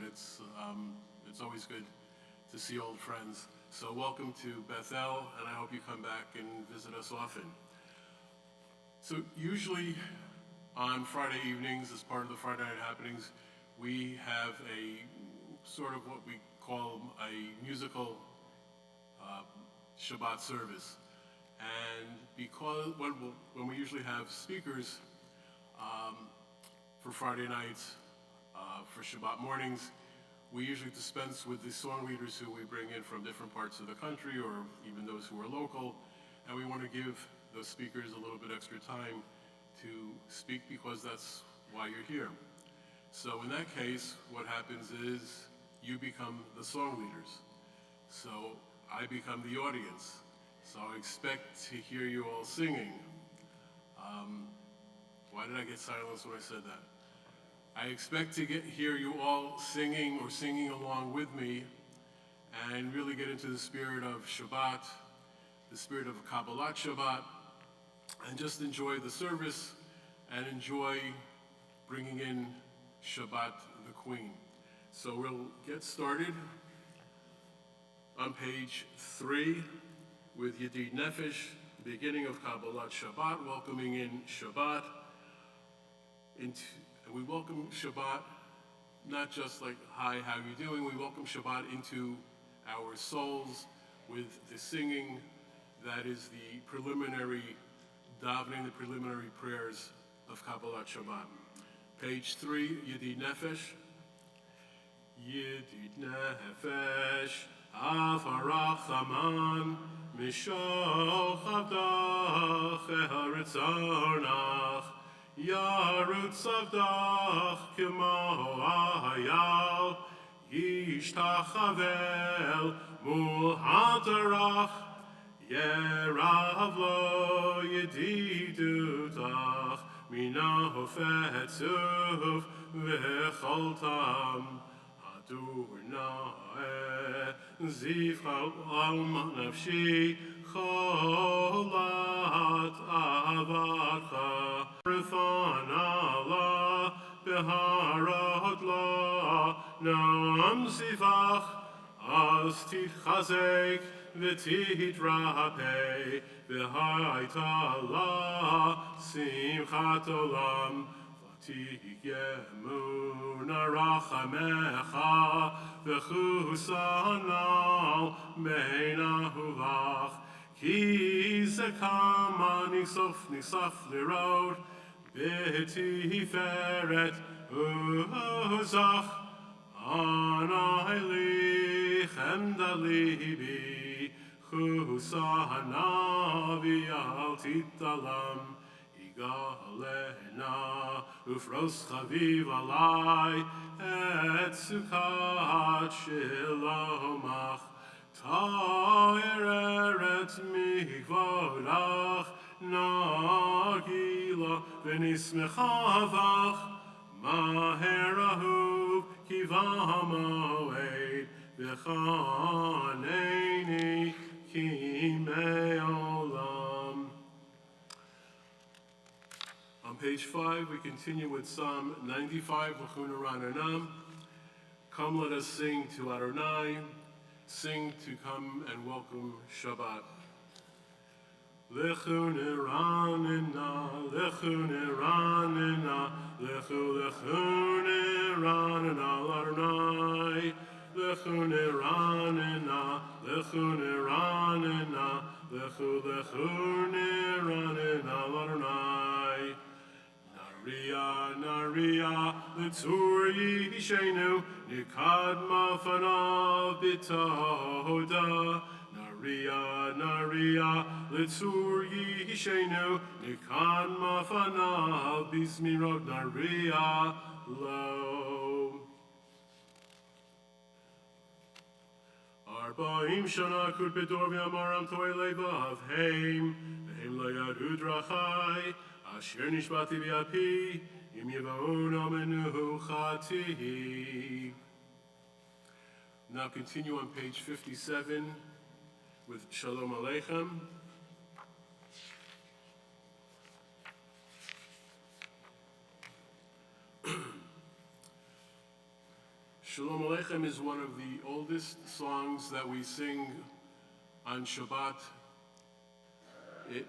but it's always good to see old friends. So welcome to Bethel, and I hope you come back and visit us often. So usually on Friday evenings, as part of the Friday night happenings, we have a sort of what we call a musical Shabbat service. And because when we usually have speakers for Friday nights, for Shabbat mornings, we usually dispense with the song leaders who we bring in from different parts of the country or even those who are local, and we want to give those speakers a little bit extra time to speak because that's why you're here. So in that case, what happens is you become the song leaders. So I become the audience. So I expect to hear you all singing. Why did I get silence when I said that? I expect to hear you all singing or singing along with me and really get into the spirit of Shabbat, the spirit of Kabbalat Shabbat, and just enjoy the service and enjoy bringing in Shabbat the Queen. So we'll get started on page 3 with Yedid Nefesh, the beginning of Kabbalat Shabbat, welcoming in Shabbat. We welcome Shabbat, not just like, hi, how you doing? We welcome Shabbat into our souls with the singing that is the preliminary davening, the preliminary prayers of Kabbalat Shabbat. Page 3, Yedid Nefesh. Yedid Nefesh, Afarach Haman, Mishoch Avdach, Eharitzonach, Yarutz Avdach, Kimo Hayal, Yishtachavel, Mul Hatarach, Yerav Lo Yedidutach, Minaho Fetzuf, Vecholtam, Adonai, Zivcha Alma Nafshi, Cholat Avadcha, Rithan Allah, Beharot La, Noam Zivach, As Titchazek, V'titrape, V'hayta La, Simchat Olam, V'tiyemun Arachamecha, V'chusanal, Mein Ahuvach, Ki Zekama Nisaf Lirot, B'tiferet Uzach, Anayli Chemdalibi, Chusana V'yal Titalam, Igalena Ufros Chaviv Alai, Et Sukat Shilomach, Ta'ir Eret Mikvodach, Nagila V'nismechavach, Maher Ahuv Kivamoed, V'chaneni Kimei Olam. On page 5, we continue with Psalm 95, L'chuna Rananam. Come, let us sing to Adonai, sing to come and welcome Shabbat. L'chuna Ranana, L'chuna Ranana, L'chuna Ranana, Adonai. L'chuna Ranana, L'chuna Ranana, L'chuna Ranana, Adonai. Naria, Naria, L'tzur Yishenu, Nikad Mafanav B'toda. Naria, Naria, L'tzur Yishenu, Nikad Mafanav B'zmirot, Naria, Lo. Arba'im Shana Kud Bedor V'Amaram Toy Levav Heim, V'heim Lo Yadu Drachai, Asher Nishbati V'Api, Im Yevaun Amenu Chati. Now continue on page 57 with Shalom Aleichem. Shalom Aleichem is one of the oldest songs that we sing on Shabbat. It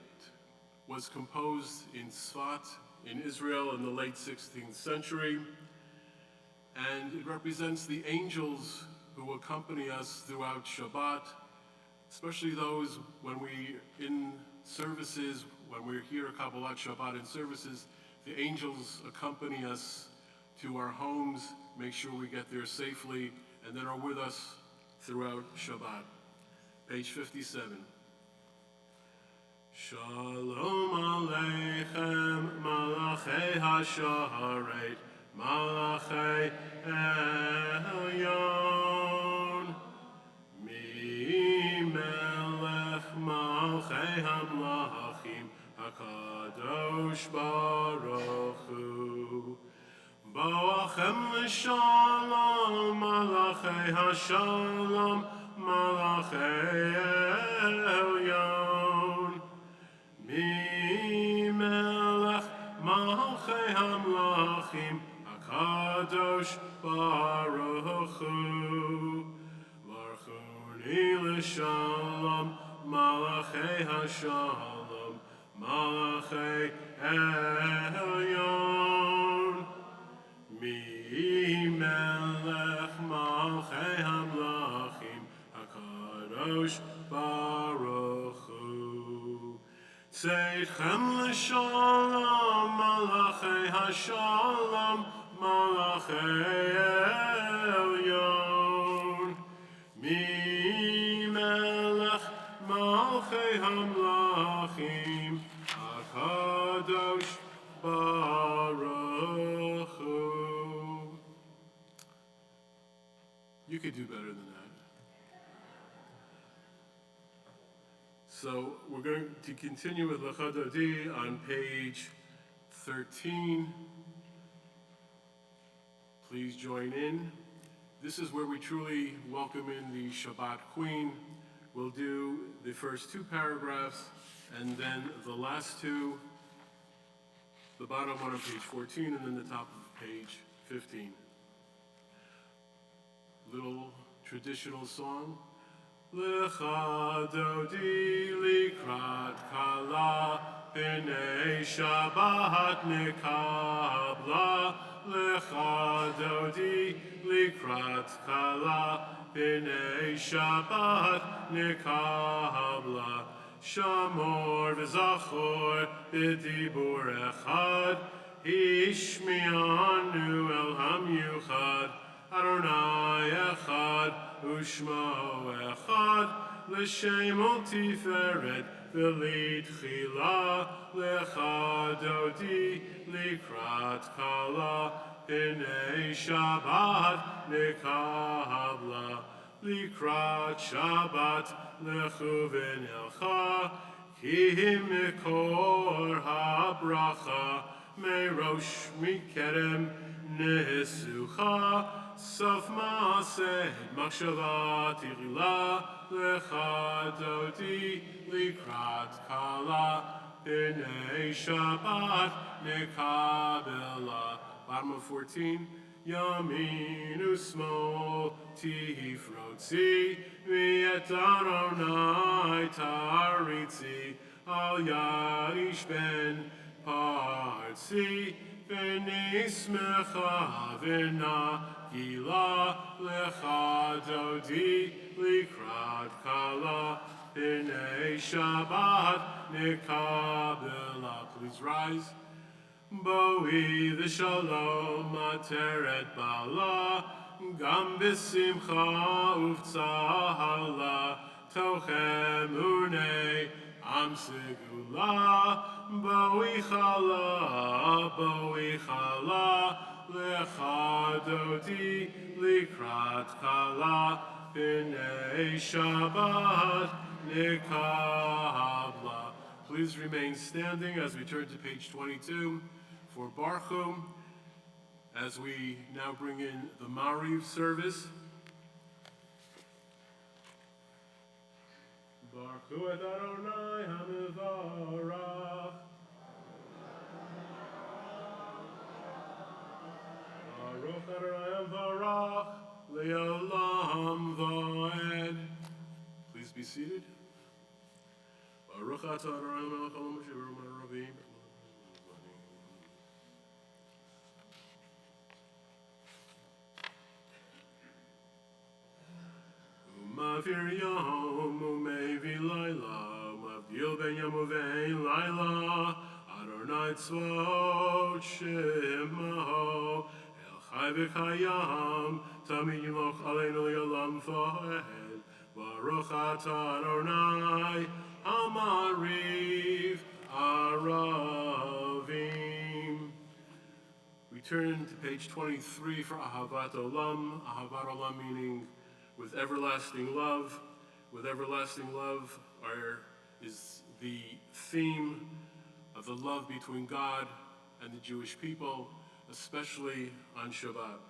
was composed in Sfat, in Israel, in the late 16th century, and it represents the angels who accompany us throughout Shabbat, especially those when in services, when we're here at Kabbalat Shabbat in services, the angels accompany us to our homes, make sure we get there safely, and then are with us throughout Shabbat. Page 57. Shalom Aleichem, Malachei HaSharet, Malachei Elyon, Mi Melech Malchei HaMlachim, HaKadosh Baruch Hu. Boachem l'shalom, Malachei HaShalom, Malachei Elyon. Mi Melech Malchei HaMlachim, HaKadosh Baruch Hu. Barchuni l'shalom, Malachei HaShalom, Malachei Elyon. Mi Melech Malchei HaMlachim, HaKadosh Baruch Hu. Tzeichem l'shalom, Malachei HaShalom, Malachei Elyon. Mi Melech Malchei HaMlachim, HaKadosh Baruch Hu. You could do better than that. So we're going to continue with Lecha Dodi on page 13. Please join in. This is where we truly welcome in the Shabbat Queen. We'll do the first two paragraphs and then the last two, the bottom one on page 14 and then the top of page 15. Little traditional song. Lecha Dodi likrat kala, B'nei Shabbat nekabla. Lecha Dodi likrat kala, B'nei Shabbat nekabla. Shamor v'zachor b'dibur echad, Ishmi'anu el hamyuchad. Adonai echad u'shmo echad, l'shem u'tiferet v'lit chila. Lecha Dodi likrat kala, B'nei Shabbat nekabla. Likrat Shabbat lechu v'nelcha, ki mikor habracha, merosh mikerem nesucha. Sof Maaseh Machshava Tirila. Lecha Dodi likrat kala, B'nei Shabbat nekabela. Bottom of 14. Yamin u'smol tifrotzi, V'et Adonai taritzi, Al Yarish ben partzi, V'nismecha v'nagila. Lecha Dodi likrat kala, B'nei Shabbat nekabela. Please rise. Boi v'shalom ateret bala, Gam b'simcha uv'tzahala, Tochem unei am segula. Boi chala, Lecha Dodi likrat kala, B'nei Shabbat nekabla. Please remain standing as we turn to page 22 for Baruch, as we now bring in the Mariv service. Baruch et Adonai HaMevarach. Baruch Adonai HaMevarach. Ma'afir yom u'mevi laila, ma'avdil ben yom u'vein laila, Adonai tzvot shemaho, El chai v'chayam, tamid yimloch aleinu li'olam va'ed, Baruch atah Adonai, Amariv Aravim. We turn to page 23 for Ahavat Olam. Ahavat Olam meaning with everlasting love. With everlasting love is the theme of the love between God and the Jewish people, especially on Shabbat.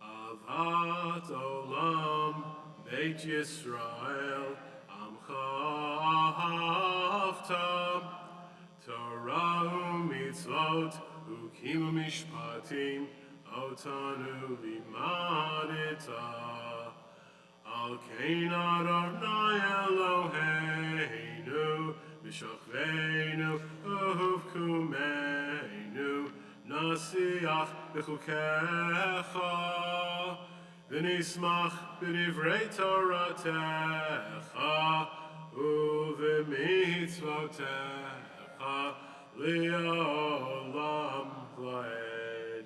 Ahavat Olam, Beit Yisrael, Amcha Ahavta, Torah u'mitzvot, u'kim u'mishpatim, otanu limadita. Al kein Adonai Eloheinu, b'shachveinu u'huvkumeinu, nasiach b'chukecha, v'nismach b'divrei Toratecha, u'v'mitzvotecha, li'olam v'ed.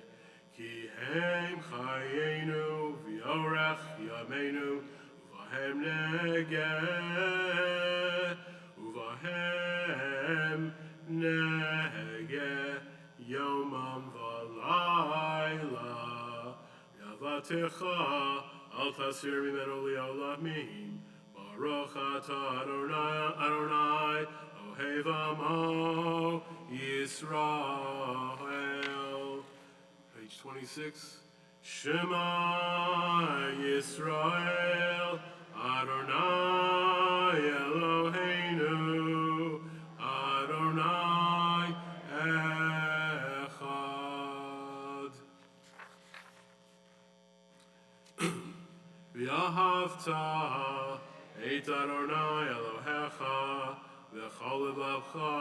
Ki hem chayenu v'yorech yameinu, uvahem negeh, uvahem negeh, yomam v'layla. Yavatecha, al tasir mimenu li'olamim, Baruch atah Adonai, ohev amo Yisrael. Page 26. Shema Yisrael, Adonai Eloheinu, Adonai Echad. V'ahavta et Adonai Elohecha, v'chol levavcha,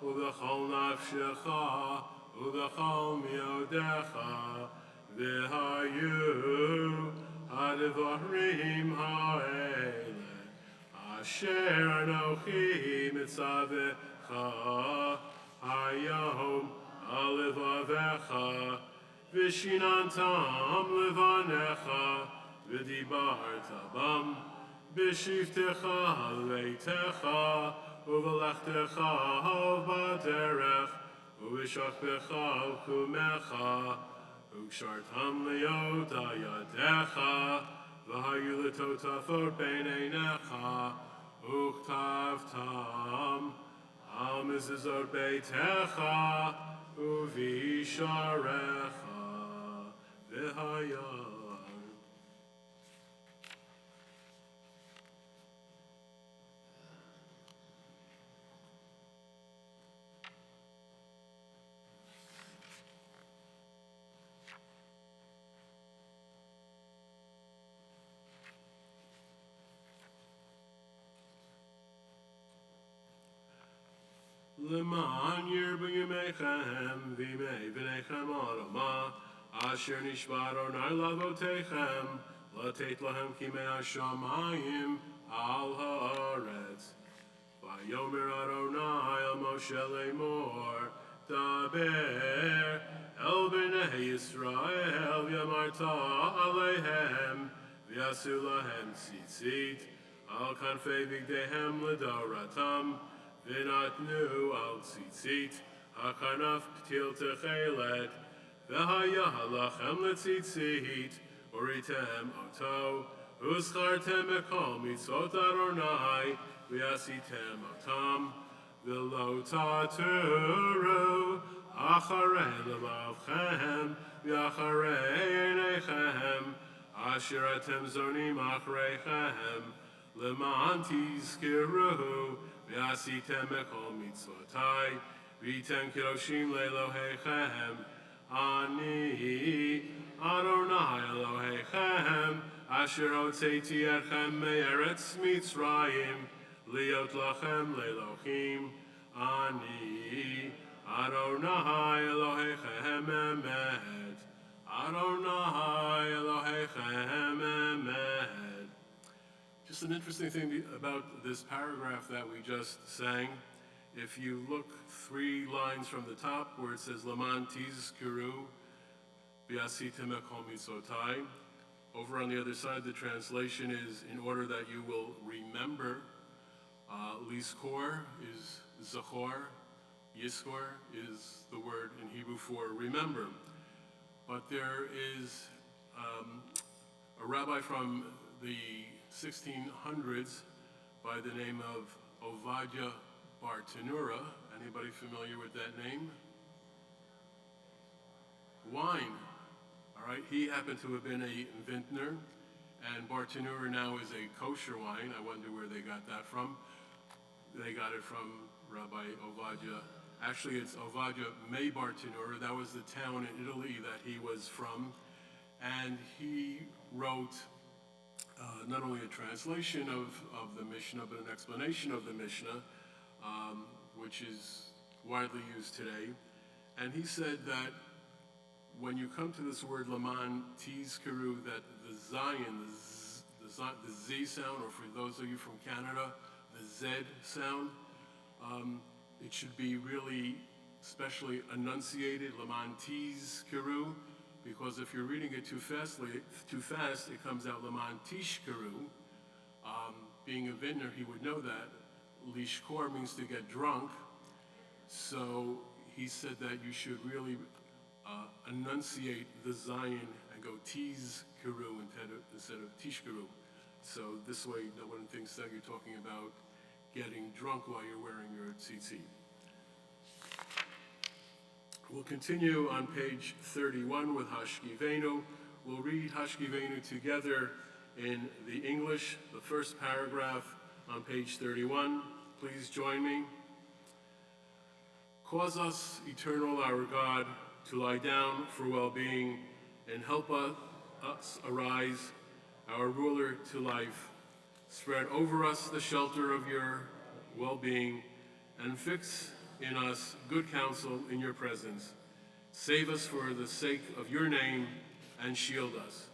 u'v'chol nafshecha, u'v'chol miodecha, v'hayu ha'devarim ha'ele, asher anochi mitzavecha, hayom alevavecha, v'shinantam levanecha, v'dibarta bam, b'shivtecha leitecha, u'v'lechtecha b'derech, u'v'shachbecha u'kumecha, u'kshartam le'yota yadecha, v'hayu l'totafot b'neinecha, u'chtavtam, al mezuzot beitecha, u'v'isharecha, v'hayah. Leman yirbu yemechem v'imei v'nechem adama, asher nishbar onai lavotechem, latet lahem kimei hashamayim al haaretz. Vayomer Adonai al Moshe lemor, daber el b'nei Yisrael v'yamarta aleihem, v'yasu lahem tzitzit, al kanfei bigdehem l'doratam, v'natnu al tzitzit, hakanaf p'til techelet, v'hayah lachem l'tzitzit, uritem oto, u'schartem ekol mitzvot Adonai, v'yasitem otam, v'lo taturu, acharei levavchem, v'acharei einechem, asher atem zonim achareichem, leman tizkiruhu, v'yasitem ekol mitzvotai, v'yitem kiroshim le'eloheichem, ani Adonai Eloheichem, asher hotzeiti etchem me'eretz Mitzrayim, liot lachem le'elohim ani Adonai Elohechem emet Adonai Elohechem emet. Just an interesting thing about this paragraph that we just sang. If you look 3 lines from the top where it says Laman tizkuru v'asitem et kol mitzotai, over on the other side the translation is in order that you will remember. Lizkor is zachor, Yizkor is the word in Hebrew for remember. But there is a rabbi from the 1600s by the name of Ovadia Bar Tanura. Anybody familiar with that name? Wine. All right, he happened to have been a vintner, and Bar Tanura now is a kosher wine. I wonder where they got that from. They got it from Rabbi Ovadia. Actually, it's Ovadia Me Bar Tanura. That was the town in Italy that he was from. And he wrote not only a translation of the Mishnah, but an explanation of the Mishnah, which is widely used today. And he said that when you come to this word Laman Tizkuru, that the Zion, the Z sound, or for those of you from Canada, the Z sound, it should be really specially enunciated, Laman Tizkuru, because if you're reading it too fast, it comes out Laman Tishkuru. Being a vintner, he would know that. Lishkor means to get drunk, so he said that you should really enunciate the Zion and go Tizkuru instead of Tishkuru. So this way, no one thinks that you're talking about getting drunk while you're wearing your tzitzit. We'll continue on page 31 with Hashkivenu. We'll read Hashkivenu together in the English, the first paragraph on page 31. Please join me. Cause us, eternal our God, to lie down for well-being, and help us arise, our ruler to life. Spread over us the shelter of your well-being, and fix in us good counsel in your presence. Save us for the sake of your name, and shield us.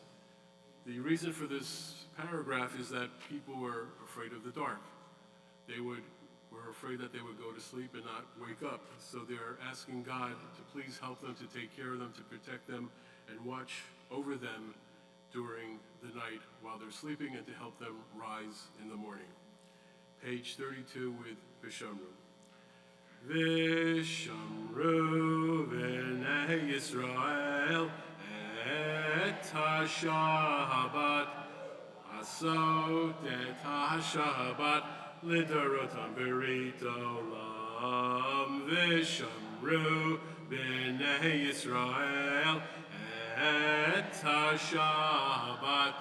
The reason for this paragraph is that people were afraid of the dark. They were afraid that they would go to sleep and not wake up. So they're asking God to please help them, to take care of them, to protect them, and watch over them during the night while they're sleeping, and to help them rise in the morning. Page 32 with Vishamru. Vishamru v'nei Yisrael et ha-Shabbat asot et ha-Shabbat lidorotam berit olam. Vishamru v'nei Yisrael et ha-Shabbat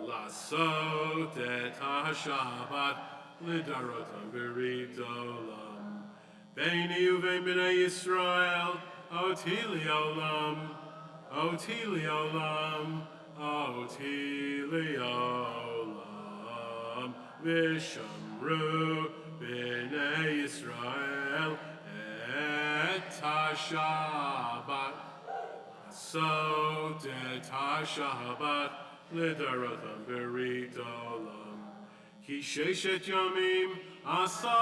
lasot et ha-Shabbat lidorotam berit olam. Beini uvein b'nei Yisrael oti li'olam, oti li'olam, oti li'olam. Vishamru b'nei Yisrael et ha-Shabbat asot et ha-Shabbat lidorotam berit olam. Ki sheshet yamim asa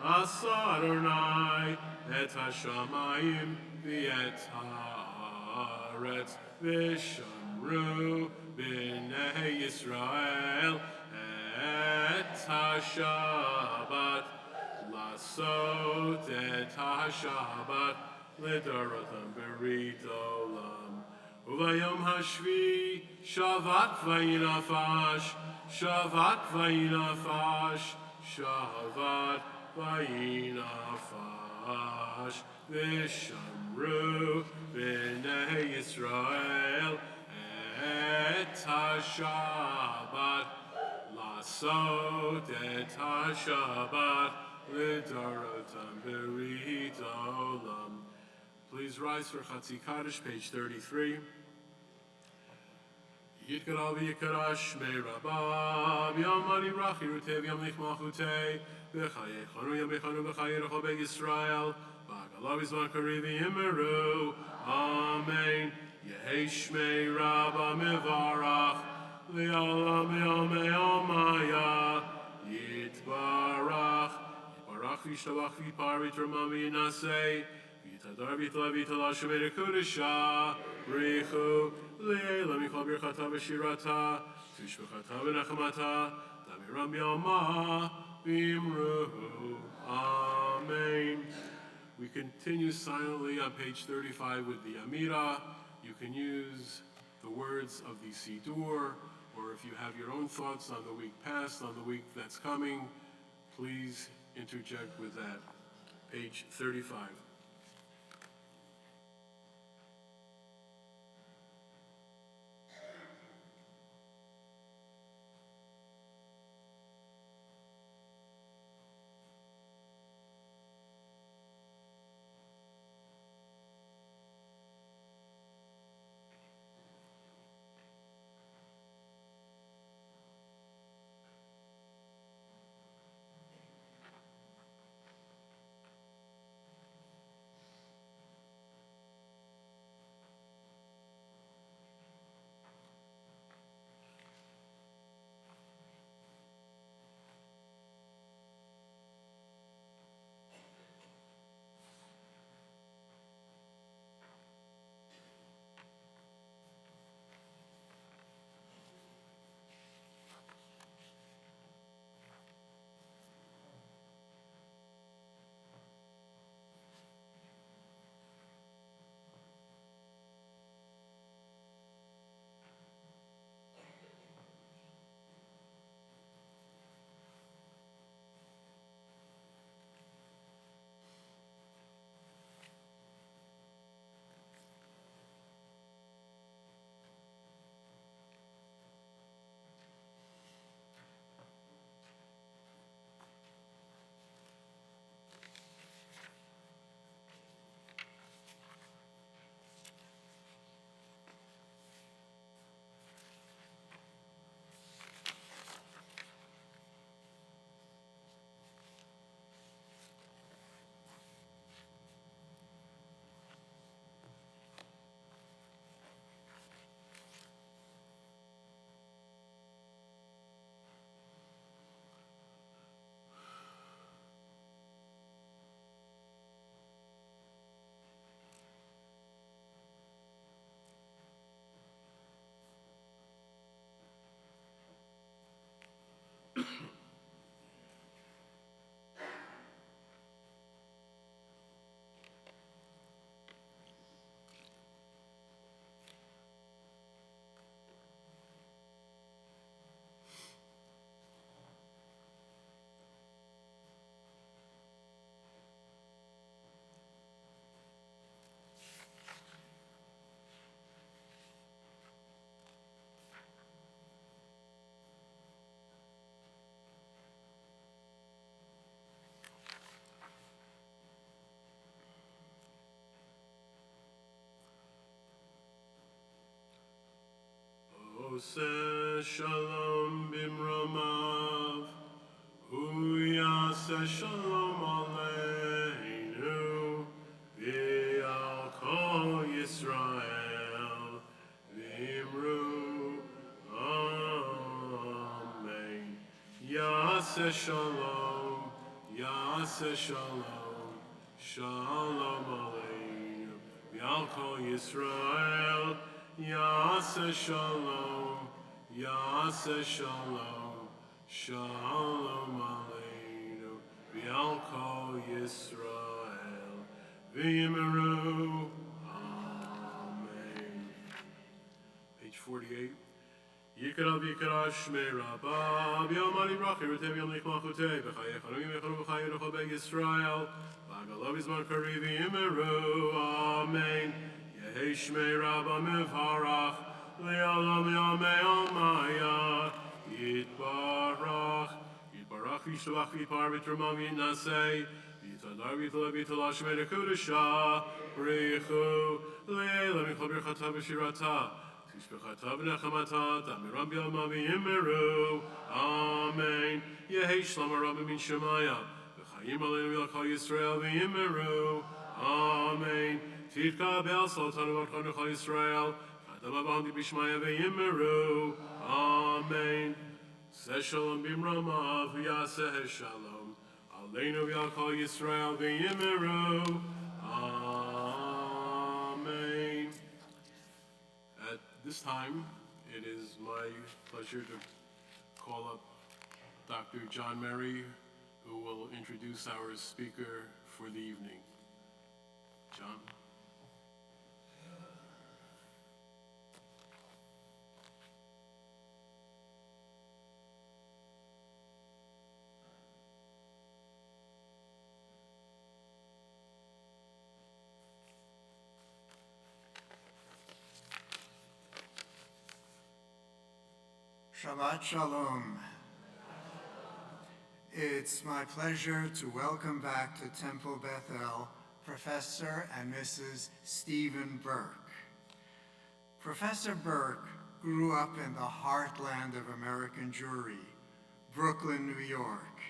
Adonai et hashamayim v'et haaretz. Vishamru b'nei Yisrael et ha-Shabbat lasot et ha-Shabbat lidorotam berit olam. Uvayom hashvi shavat vayinafash, shavat vayinafash, shavat vayinafash. Vishamru b'nei Yisrael et ha-Shabbat lasot et ha-Shabbat lidorotam berit olam. Please rise for Chatzi Kaddish, page 33. Yitkara v'yikara shmei rabba, v'yam mari brachi rutei v'yam lich malchutei, v'chayechanu yamechanu v'chayerecho be'Yisrael, v'agalav izman kari v'yimeru, Amen. Yehi shmei rabba mevarach, v'yalam v'yamei amaya, yitbarach, yitbarach v'yishtabach v'yipar v'yitramam v'yinasei, v'yitadar v'yitla v'yitala shemei rekudesha, Richu, Le'ela Michal Birchata V'Shirata, Tishvachata V'Nachamata, Damiram Yama V'Imru. Amen. We continue silently on page 35 with the Amira. You can use the words of the Sidur, or if you have your own thoughts on the week past, on the week that's coming, please interject with that. Page 35. Oseh shalom bimromav, uyaseh shalom aleinu, v'al kol Yisrael, v'imru, amen. Yaseh shalom, shalom aleinu, v'al kol Yisrael, Yaseh shalom, shalom aleinu, v'al kol Yisrael, v'yimeru, amen. Page 48. Yikara v'yikara shmei rabba, v'yam mari brachi rutei v'yam lich malchutei, v'chayechanu yamechanu v'chayerecho be'Yisrael, v'agalav izman kari v'yimeru, amen. Yehi shmei rabba mevarach, le'olam yamei amaya, yitbarach v'yishtabach v'yipar v'yitramam v'yinasei, v'yitadar v'yitala shemei rekudesha, richu, le'ela michal birchata v'shirata, Mishpachatav nechamata, tamiram b'yama v'yimeru. Amen. Yehi shlom harabim min shemaya, v'chayim aleinu v'lakal Yisrael v'yimeru. Amen. Tirka be'asal tanu v'archon v'chal Yisrael, adam avandi b'shmaya v'yimeru. Amen. Seh shalom b'mrama v'yaseh shalom, aleinu v'lakal Yisrael v'yimeru. Amen. At this time, it is my pleasure to call up Dr. John Murray, who will introduce our speaker for the evening. John. Shabbat Shalom. It's my pleasure to welcome back to Temple Bethel Professor and Mrs. Stephen Burke. Professor Burke grew up in the heartland of American Jewry, Brooklyn, New York.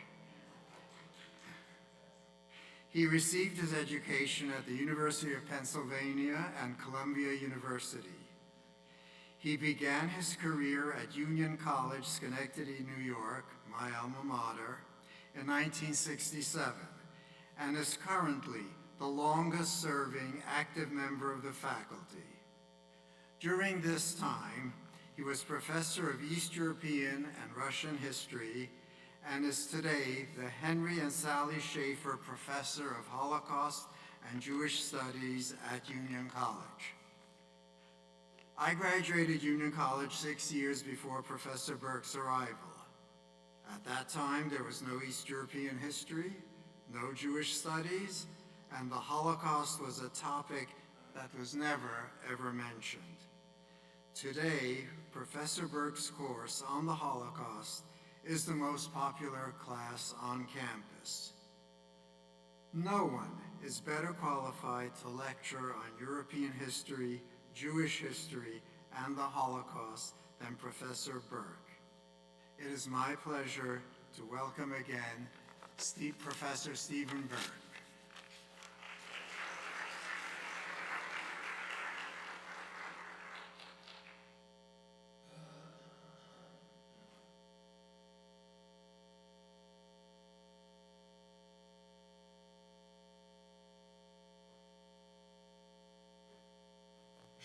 He received his education at the University of Pennsylvania and Columbia University. He began his career at Union College, Schenectady, New York, my alma mater, in 1967, and is currently the longest-serving active member of the faculty. During this time, he was professor of East European and Russian history and is today the Henry and Sally Schaefer Professor of Holocaust and Jewish Studies at Union College. I graduated Union College 6 years before Professor Burke's arrival. At that time, there was no East European history, no Jewish studies, and the Holocaust was a topic that was never, ever mentioned. Today, Professor Burke's course on the Holocaust is the most popular class on campus. No one is better qualified to lecture on European history, Jewish history, and the Holocaust than Professor Burke. It is my pleasure to welcome again Professor Stephen Burke.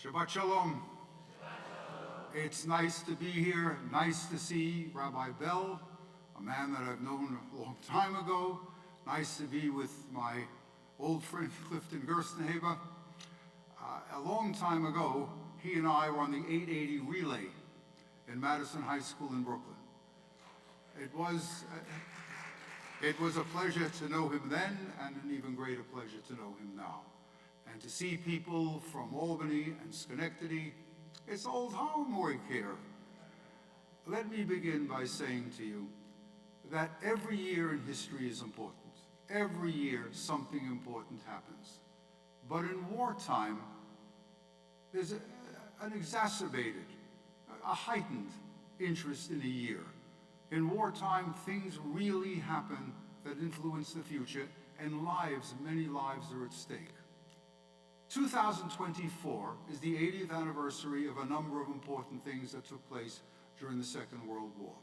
Shabbat Shalom. It's nice to be here, nice to see Rabbi Bell, a man that I've known a long time ago. Nice to be with my old friend Clifton Gerstenhaber. A long time ago, he and I were on the 880 relay in Madison High School in Brooklyn. It was a pleasure to know him then, and an even greater pleasure to know him now. And to see people from Albany and Schenectady, it's old home we care. Let me begin by saying to you that every year in history is important. Every year something important happens. But in wartime, there's an exacerbated, a heightened interest in a year. In wartime, things really happen that influence the future, and many lives are at stake. 2024 is the 80th anniversary of a number of important things that took place during the Second World War.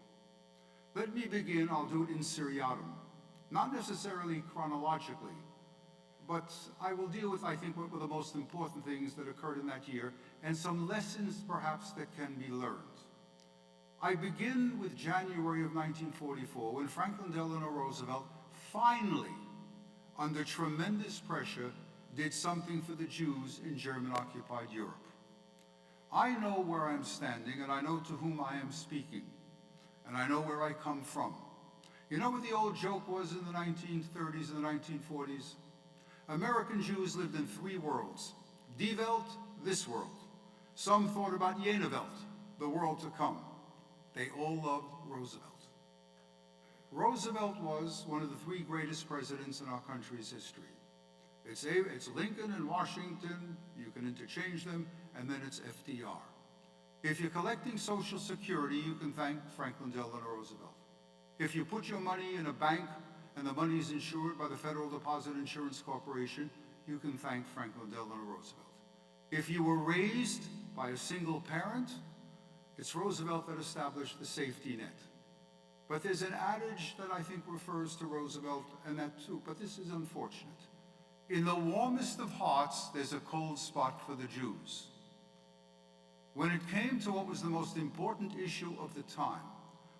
Let me begin, I'll do it in seriatim, not necessarily chronologically, but I will deal with, I think, what were the most important things that occurred in that year, and some lessons perhaps that can be learned. I begin with January of 1944, when Franklin Delano Roosevelt finally, under tremendous pressure, did something for the Jews in German-occupied Europe. I know where I'm standing, and I know to whom I am speaking, and I know where I come from. You know what the old joke was in the 1930s and the 1940s? American Jews lived in three worlds: Die Welt, this world. Some thought about Jene Welt, the world to come. They all loved Roosevelt. Roosevelt was one of the three greatest presidents in our country's history. It's Lincoln and Washington, you can interchange them, and then it's FDR. If you're collecting Social Security, you can thank Franklin Delano Roosevelt. If you put your money in a bank and the money is insured by the Federal Deposit Insurance Corporation, you can thank Franklin Delano Roosevelt. If you were raised by a single parent, it's Roosevelt that established the safety net. But there's an adage that I think refers to Roosevelt, and that too, but this is unfortunate. In the warmest of hearts, there's a cold spot for the Jews. When it came to what was the most important issue of the time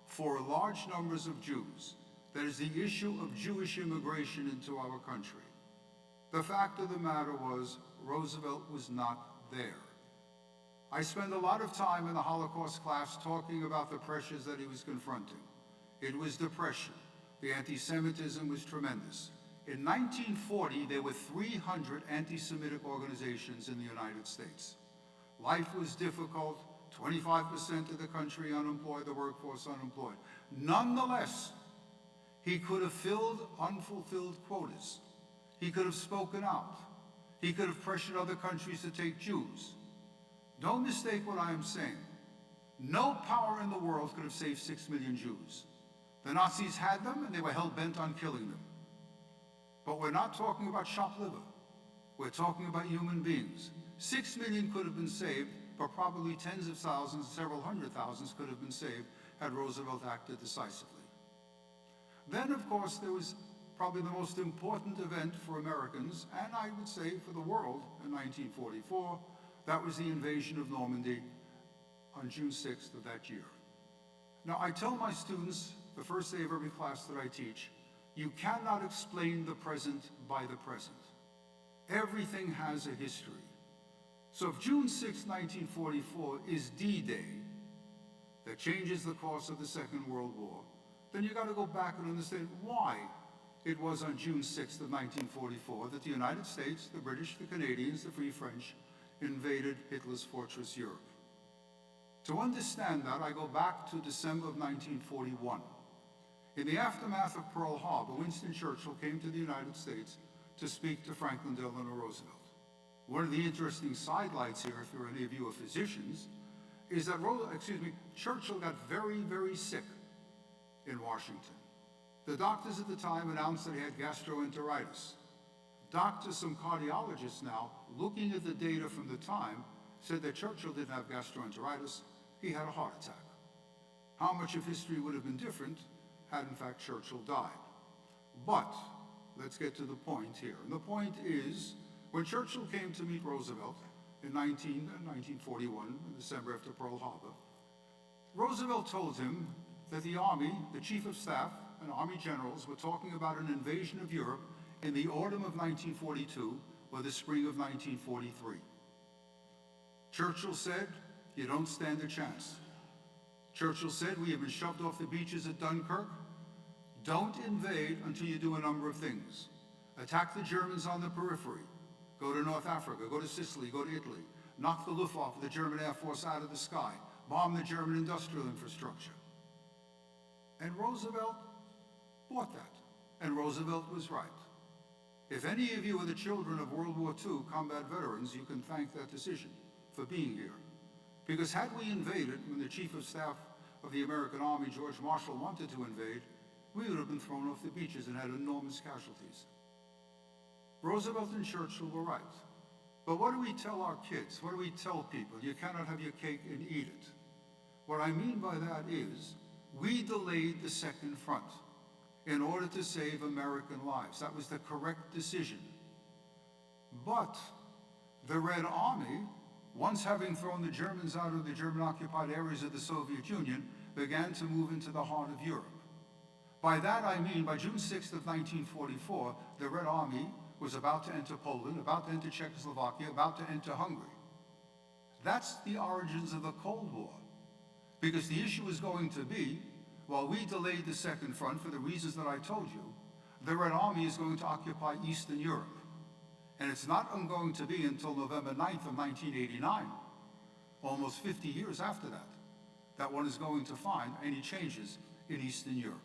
for large numbers of Jews, that is the issue of Jewish immigration into our country, the fact of the matter was Roosevelt was not there. I spent a lot of time in the Holocaust class talking about the pressures that he was confronting. It was depression. The anti-Semitism was tremendous. In 1940, there were 300 anti-Semitic organizations in the United States. Life was difficult, 25% of the country unemployed, the workforce unemployed. Nonetheless, he could have filled unfulfilled quotas. He could have spoken out. He could have pressured other countries to take Jews. Don't mistake what I am saying. No power in the world could have saved 6 million Jews. The Nazis had them, and they were hell-bent on killing them. But we're not talking about chopped liver. We're talking about human beings. 6 million could have been saved, but probably tens of thousands, several hundred thousands could have been saved had Roosevelt acted decisively. Then, of course, there was probably the most important event for Americans, and I would say for the world, in 1944. That was the invasion of Normandy on June 6th of that year. Now, I tell my students, the first day of every class that I teach, you cannot explain the present by the present. Everything has a history. So if June 6, 1944 is D-Day, that changes the course of the Second World War, then you got to go back and understand why it was on June 6th of 1944 that the United States, the British, the Canadians, the Free French invaded Hitler's fortress Europe. To understand that, I go back to December of 1941. In the aftermath of Pearl Harbor, Winston Churchill came to the United States to speak to Franklin Delano Roosevelt. One of the interesting sidelights here, if any of you are physicians, is that Churchill got very, very sick in Washington. The doctors at the time announced that he had gastroenteritis. Doctors, some cardiologists now, looking at the data from the time, said that Churchill didn't have gastroenteritis, he had a heart attack. How much of history would have been different had, in fact, Churchill died? But let's get to the point here. And the point is, when Churchill came to meet Roosevelt in 1941, in December after Pearl Harbor, Roosevelt told him that the Army, the Chief of Staff, and Army generals were talking about an invasion of Europe in the autumn of 1942 or the spring of 1943. Churchill said, "You don't stand a chance." Churchill said, "We have been shoved off the beaches at Dunkirk. Don't invade until you do a number of things. Attack the Germans on the periphery. Go to North Africa, go to Sicily, go to Italy. Knock the Luftwaffe, the German Air Force, out of the sky. Bomb the German industrial infrastructure." And Roosevelt bought that. And Roosevelt was right. If any of you are the children of World War II combat veterans, you can thank that decision for being here. Because had we invaded when the Chief of Staff of the American Army, George Marshall, wanted to invade, we would have been thrown off the beaches and had enormous casualties. Roosevelt and Churchill were right. But what do we tell our kids? What do we tell people? You cannot have your cake and eat it. What I mean by that is, we delayed the second front in order to save American lives. That was the correct decision. But the Red Army, once having thrown the Germans out of the German-occupied areas of the Soviet Union, began to move into the heart of Europe. By that I mean, by June 6th of 1944, the Red Army was about to enter Poland, about to enter Czechoslovakia, about to enter Hungary. That's the origins of the Cold War. Because the issue is going to be, while we delayed the second front for the reasons that I told you, the Red Army is going to occupy Eastern Europe. And it's not going to be until November 9th of 1989, almost 50 years after that, that one is going to find any changes in Eastern Europe.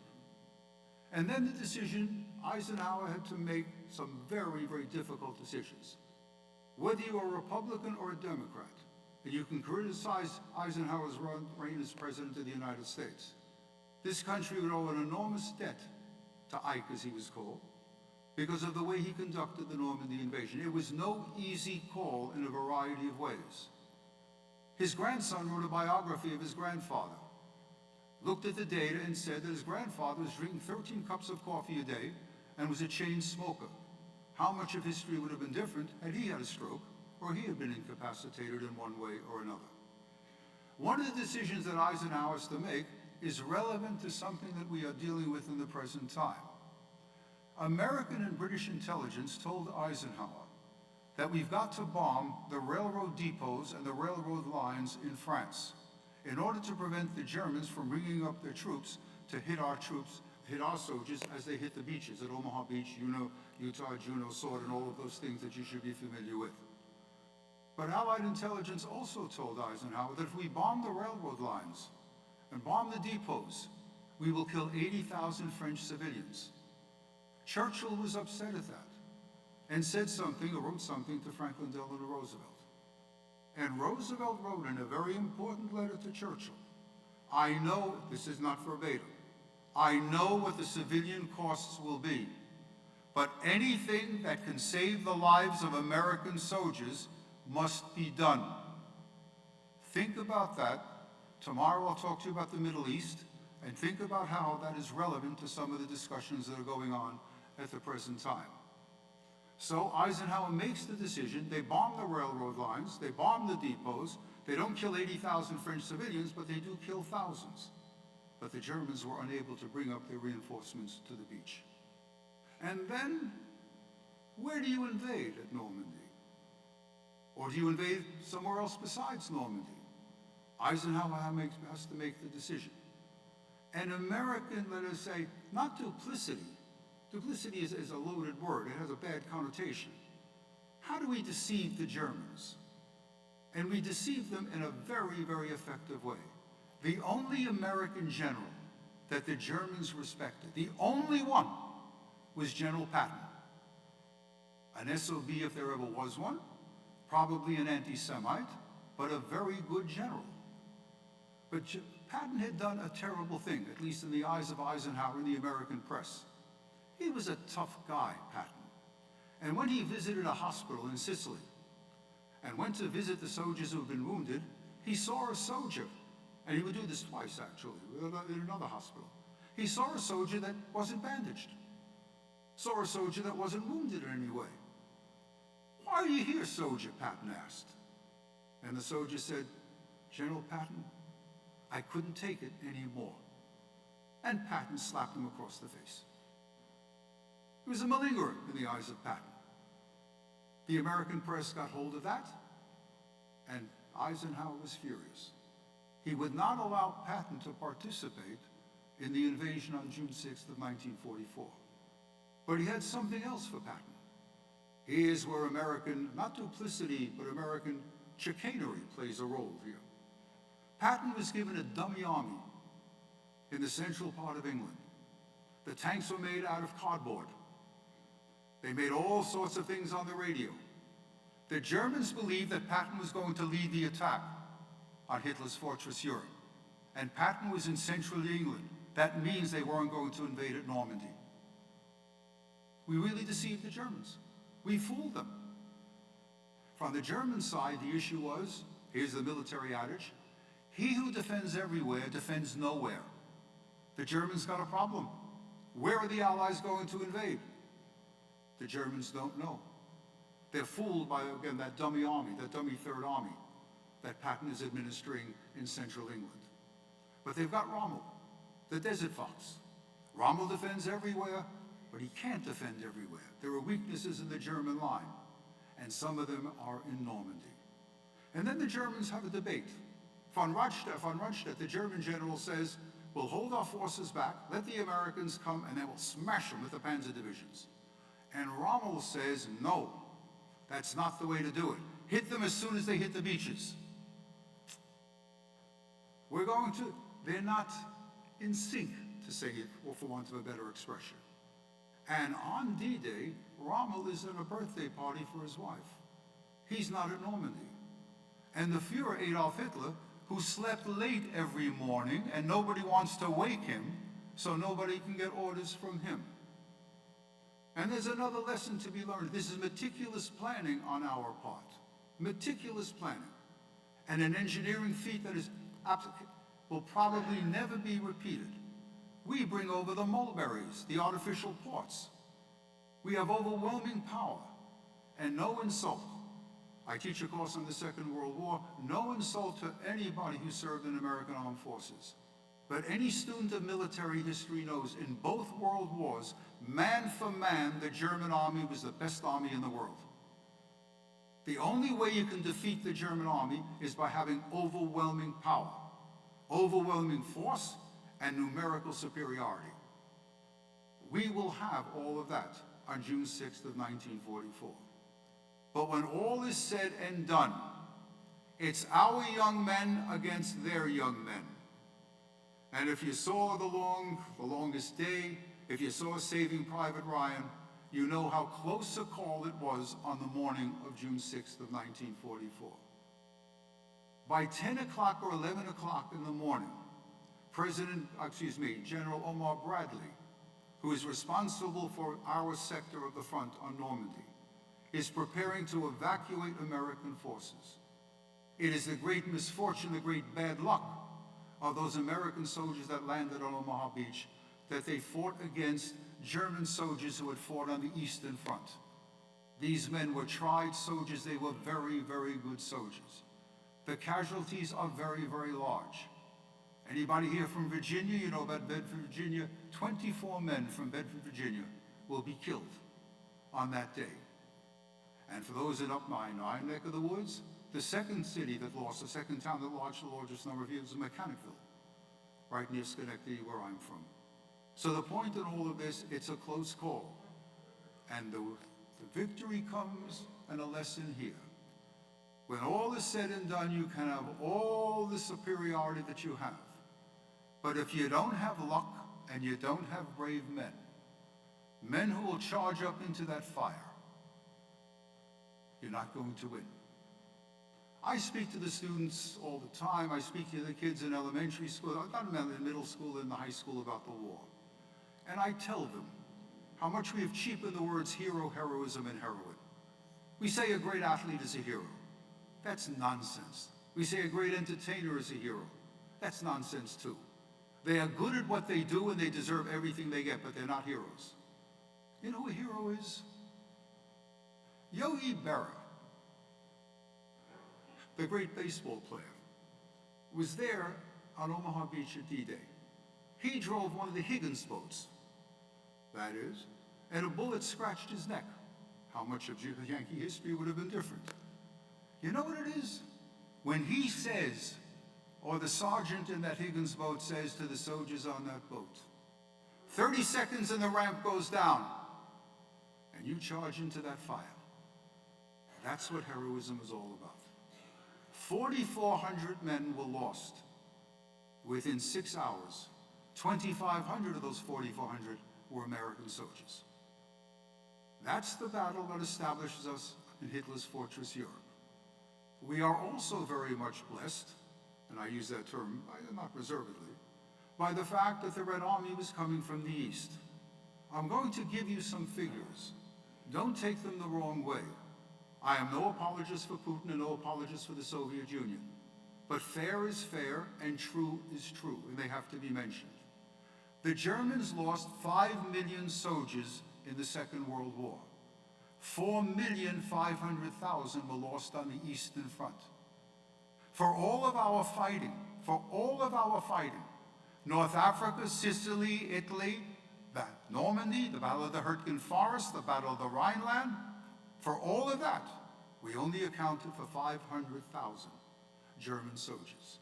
And then the decision, Eisenhower had to make some very, very difficult decisions. Whether you're a Republican or a Democrat, and you can criticize Eisenhower's reign as President of the United States. This country would owe an enormous debt to Ike, as he was called, because of the way he conducted the Normandy invasion. It was no easy call in a variety of ways. His grandson wrote a biography of his grandfather, looked at the data and said that his grandfather was drinking 13 cups of coffee a day and was a chain smoker. How much of history would have been different had he had a stroke or he had been incapacitated in one way or another? One of the decisions that Eisenhower has to make is relevant to something that we are dealing with in the present time. American and British intelligence told Eisenhower that we've got to bomb the railroad depots and the railroad lines in France in order to prevent the Germans from bringing up their troops to hit our soldiers as they hit the beaches at Omaha Beach, Utah, Juneau, Sword, and all of those things that you should be familiar with. But Allied intelligence also told Eisenhower that if we bomb the railroad lines and bomb the depots, we will kill 80,000 French civilians. Churchill was upset at that and said something or wrote something to Franklin Delano Roosevelt. And Roosevelt wrote in a very important letter to Churchill, I know, this is not verbatim, I know what the civilian costs will be, but anything that can save the lives of American soldiers must be done. Think about that. Tomorrow I'll talk to you about the Middle East, and think about how that is relevant to some of the discussions that are going on at the present time. So Eisenhower makes the decision. They bomb the railroad lines, they bomb the depots, they don't kill 80,000 French civilians, but they do kill thousands. But the Germans were unable to bring up their reinforcements to the beach. And then, where do you invade at Normandy? Or do you invade somewhere else besides Normandy? Eisenhower has to make the decision. An American, let us say, not duplicity. Duplicity is a loaded word. It has a bad connotation. How do we deceive the Germans? And we deceive them in a very, very effective way. The only American general that the Germans respected, the only one, was General Patton. An SOB if there ever was one, probably an anti-Semite, but a very good general. But Patton had done a terrible thing, at least in the eyes of Eisenhower and the American press. He was a tough guy, Patton. And when he visited a hospital in Sicily and went to visit the soldiers who had been wounded, he saw a soldier, and he would do this twice actually, in another hospital. He saw a soldier that wasn't bandaged, saw a soldier that wasn't wounded in any way. Why are you here, soldier? Patton asked. And the soldier said, General Patton, I couldn't take it anymore. And Patton slapped him across the face. He was a malingerer in the eyes of Patton. The American press got hold of that, and Eisenhower was furious. He would not allow Patton to participate in the invasion on June 6th of 1944. But he had something else for Patton. Here's where American, not duplicity, but American chicanery plays a role here. Patton was given a dummy army in the central part of England. The tanks were made out of cardboard. They made all sorts of things on the radio. The Germans believed that Patton was going to lead the attack on Hitler's fortress Europe. And Patton was in central England. That means they weren't going to invade at Normandy. We really deceived the Germans. We fooled them. From the German side, the issue was, here's the military adage, he who defends everywhere defends nowhere. The Germans got a problem. Where are the Allies going to invade? The Germans don't know. They're fooled by, again, that dummy army, that dummy Third Army that Patton is administering in central England. But they've got Rommel, the Desert Fox. Rommel defends everywhere, but he can't defend everywhere. There are weaknesses in the German line, and some of them are in Normandy. And then the Germans have a debate. Von Rundstedt, the German general, says, we'll hold our forces back, let the Americans come, and then we'll smash them with the panzer divisions. And Rommel says, no, that's not the way to do it. Hit them as soon as they hit the beaches. They're not in sync, to say it, or for want of a better expression. And on D-Day, Rommel is at a birthday party for his wife. He's not at Normandy. And the Führer Adolf Hitler, who slept late every morning and nobody wants to wake him, so nobody can get orders from him. And there's another lesson to be learned. This is meticulous planning on our part. Meticulous planning. And an engineering feat that will probably never be repeated. We bring over the mulberries, the artificial ports. We have overwhelming power and no insult. I teach a course on the Second World War, no insult to anybody who served in American Armed Forces. But any student of military history knows in both world wars, man for man, the German army was the best army in the world. The only way you can defeat the German army is by having overwhelming power, overwhelming force, and numerical superiority. We will have all of that on June 6th of 1944. But when all is said and done, it's our young men against their young men. And if you saw The Longest Day, if you saw Saving Private Ryan, you know how close a call it was on the morning of June 6th of 1944. By 10 o'clock or 11 o'clock in the morning, General Omar Bradley, who is responsible for our sector of the front on Normandy, is preparing to evacuate American forces. It is the great misfortune, the great bad luck of those American soldiers that landed on Omaha Beach that they fought against German soldiers who had fought on the Eastern Front. These men were tried soldiers. They were very, very good soldiers. The casualties are very, very large. Anybody here from Virginia, you know about Bedford, Virginia? 24 men from Bedford, Virginia will be killed on that day. And for those in up my neck of the woods, the second city that lost, the second town that lost the largest number of years was Mechanicville, right near Schenectady, where I'm from. So the point in all of this, it's a close call. And the victory comes and a lesson here. When all is said and done, you can have all the superiority that you have. But if you don't have luck and you don't have brave men, men who will charge up into that fire, you're not going to win. I speak to the students all the time. I speak to the kids in elementary school. I've got them in middle school and the high school about the war. And I tell them how much we have cheapened the words hero, heroism, and heroine. We say a great athlete is a hero. That's nonsense. We say a great entertainer is a hero. That's nonsense too. They are good at what they do and they deserve everything they get, but they're not heroes. You know who a hero is? Yogi Berra, the great baseball player, was there on Omaha Beach at D-Day. He drove one of the Higgins boats, that is, and a bullet scratched his neck. How much of Yankee history would have been different? You know what it is? When he says, or the sergeant in that Higgins boat says to the soldiers on that boat, 30 seconds and the ramp goes down, and you charge into that fire. That's what heroism is all about. 4,400 men were lost within 6 hours. 2,500 of those 4,400 were American soldiers. That's the battle that establishes us in Hitler's Fortress Europe. We are also very much blessed, and I use that term not reservedly, by the fact that the Red Army was coming from the east. I'm going to give you some figures. Don't take them the wrong way. I am no apologist for Putin and no apologist for the Soviet Union. But fair is fair and true is true, and they have to be mentioned. The Germans lost 5 million soldiers in the Second World War. 4,500,000 were lost on the Eastern Front. For all of our fighting, North Africa, Sicily, Italy, Normandy, the Battle of the Hurtgen Forest, the Battle of the Rhineland, for all of that, we only accounted for 500,000 German soldiers.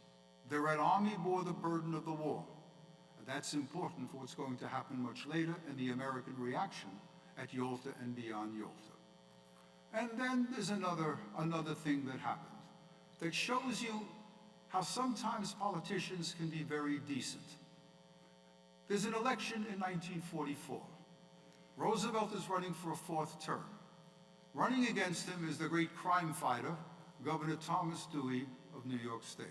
The Red Army bore the burden of the war. That's important for what's going to happen much later in the American reaction at Yalta and beyond Yalta. And then there's another thing that happened that shows you how sometimes politicians can be very decent. There's an election in 1944. Roosevelt is running for a 4th term. Running against him is the great crime fighter, Governor Thomas Dewey of New York State.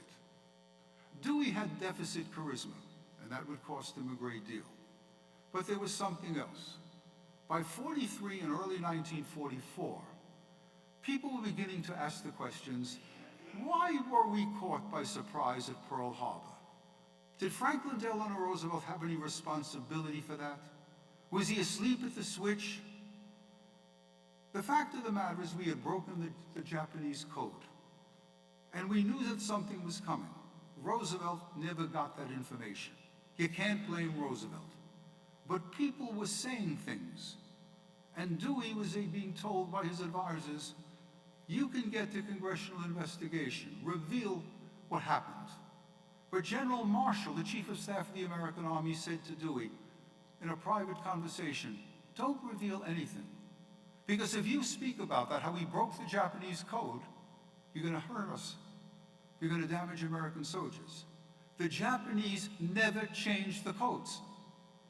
Dewey had deficit charisma, and that would cost him a great deal. But there was something else. By 43 and early 1944, people were beginning to ask the questions, why were we caught by surprise at Pearl Harbor? Did Franklin Delano Roosevelt have any responsibility for that? Was he asleep at the switch? The fact of the matter is we had broken the Japanese code, and we knew that something was coming. Roosevelt never got that information. You can't blame Roosevelt. But people were saying things, and Dewey was being told by his advisors, you can get the congressional investigation, reveal what happened. But General Marshall, the Chief of Staff of the American Army, said to Dewey in a private conversation, don't reveal anything. Because if you speak about that, how we broke the Japanese code, you're going to hurt us. You're going to damage American soldiers. The Japanese never changed the codes.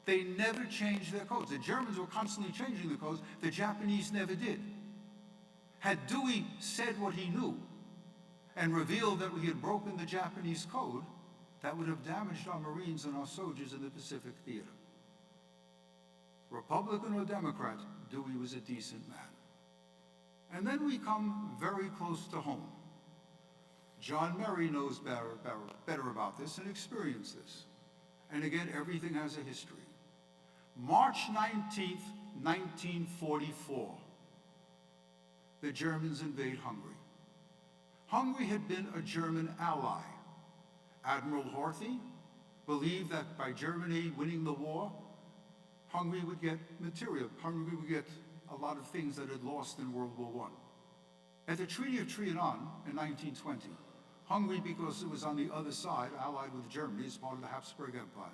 They never changed their codes. The Germans were constantly changing the codes. The Japanese never did. Had Dewey said what he knew and revealed that we had broken the Japanese code, that would have damaged our Marines and our soldiers in the Pacific theater. Republican or Democrat, Dewey was a decent man. And then we come very close to home. John Merry knows better about this and experienced this. And again, everything has a history. March 19th, 1944, the Germans invade Hungary. Hungary had been a German ally. Admiral Horthy believed that by Germany winning the war, Hungary would get material. Hungary would get a lot of things that it had lost in World War I. At the Treaty of Trianon in 1920, Hungary, because it was on the other side, allied with Germany as part of the Habsburg Empire,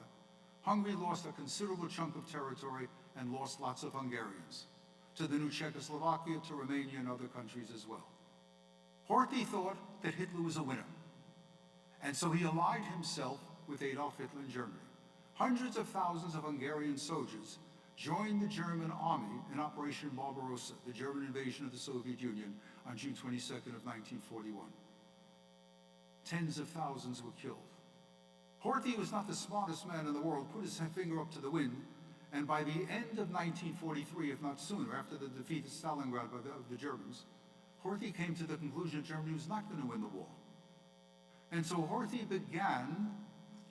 Hungary lost a considerable chunk of territory and lost lots of Hungarians to the new Czechoslovakia, to Romania, and other countries as well. Horthy thought that Hitler was a winner, and so he allied himself with Adolf Hitler in Germany. Hundreds of thousands of Hungarian soldiers joined the German army in Operation Barbarossa, the German invasion of the Soviet Union, on June 22nd of 1941. Tens of thousands were killed. Horthy was not the smartest man in the world, put his finger up to the wind, and by the end of 1943, if not sooner, after the defeat at Stalingrad by the Germans, Horthy came to the conclusion that Germany was not going to win the war. And so Horthy began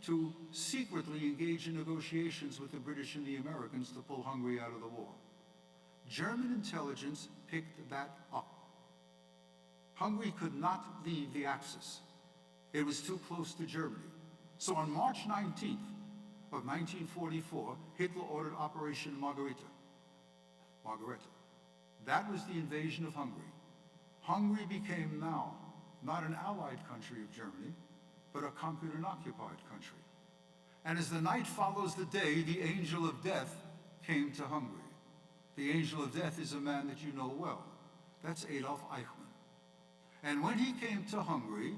to secretly engage in negotiations with the British and the Americans to pull Hungary out of the war. German intelligence picked that up. Hungary could not leave the Axis. It was too close to Germany. So on March 19th of 1944, Hitler ordered Operation Margarita. That was the invasion of Hungary. Hungary became now not an allied country of Germany, but a conquered and occupied country. And as the night follows the day, the angel of death came to Hungary. The angel of death is a man that you know well. That's Adolf Eichmann. And when he came to Hungary,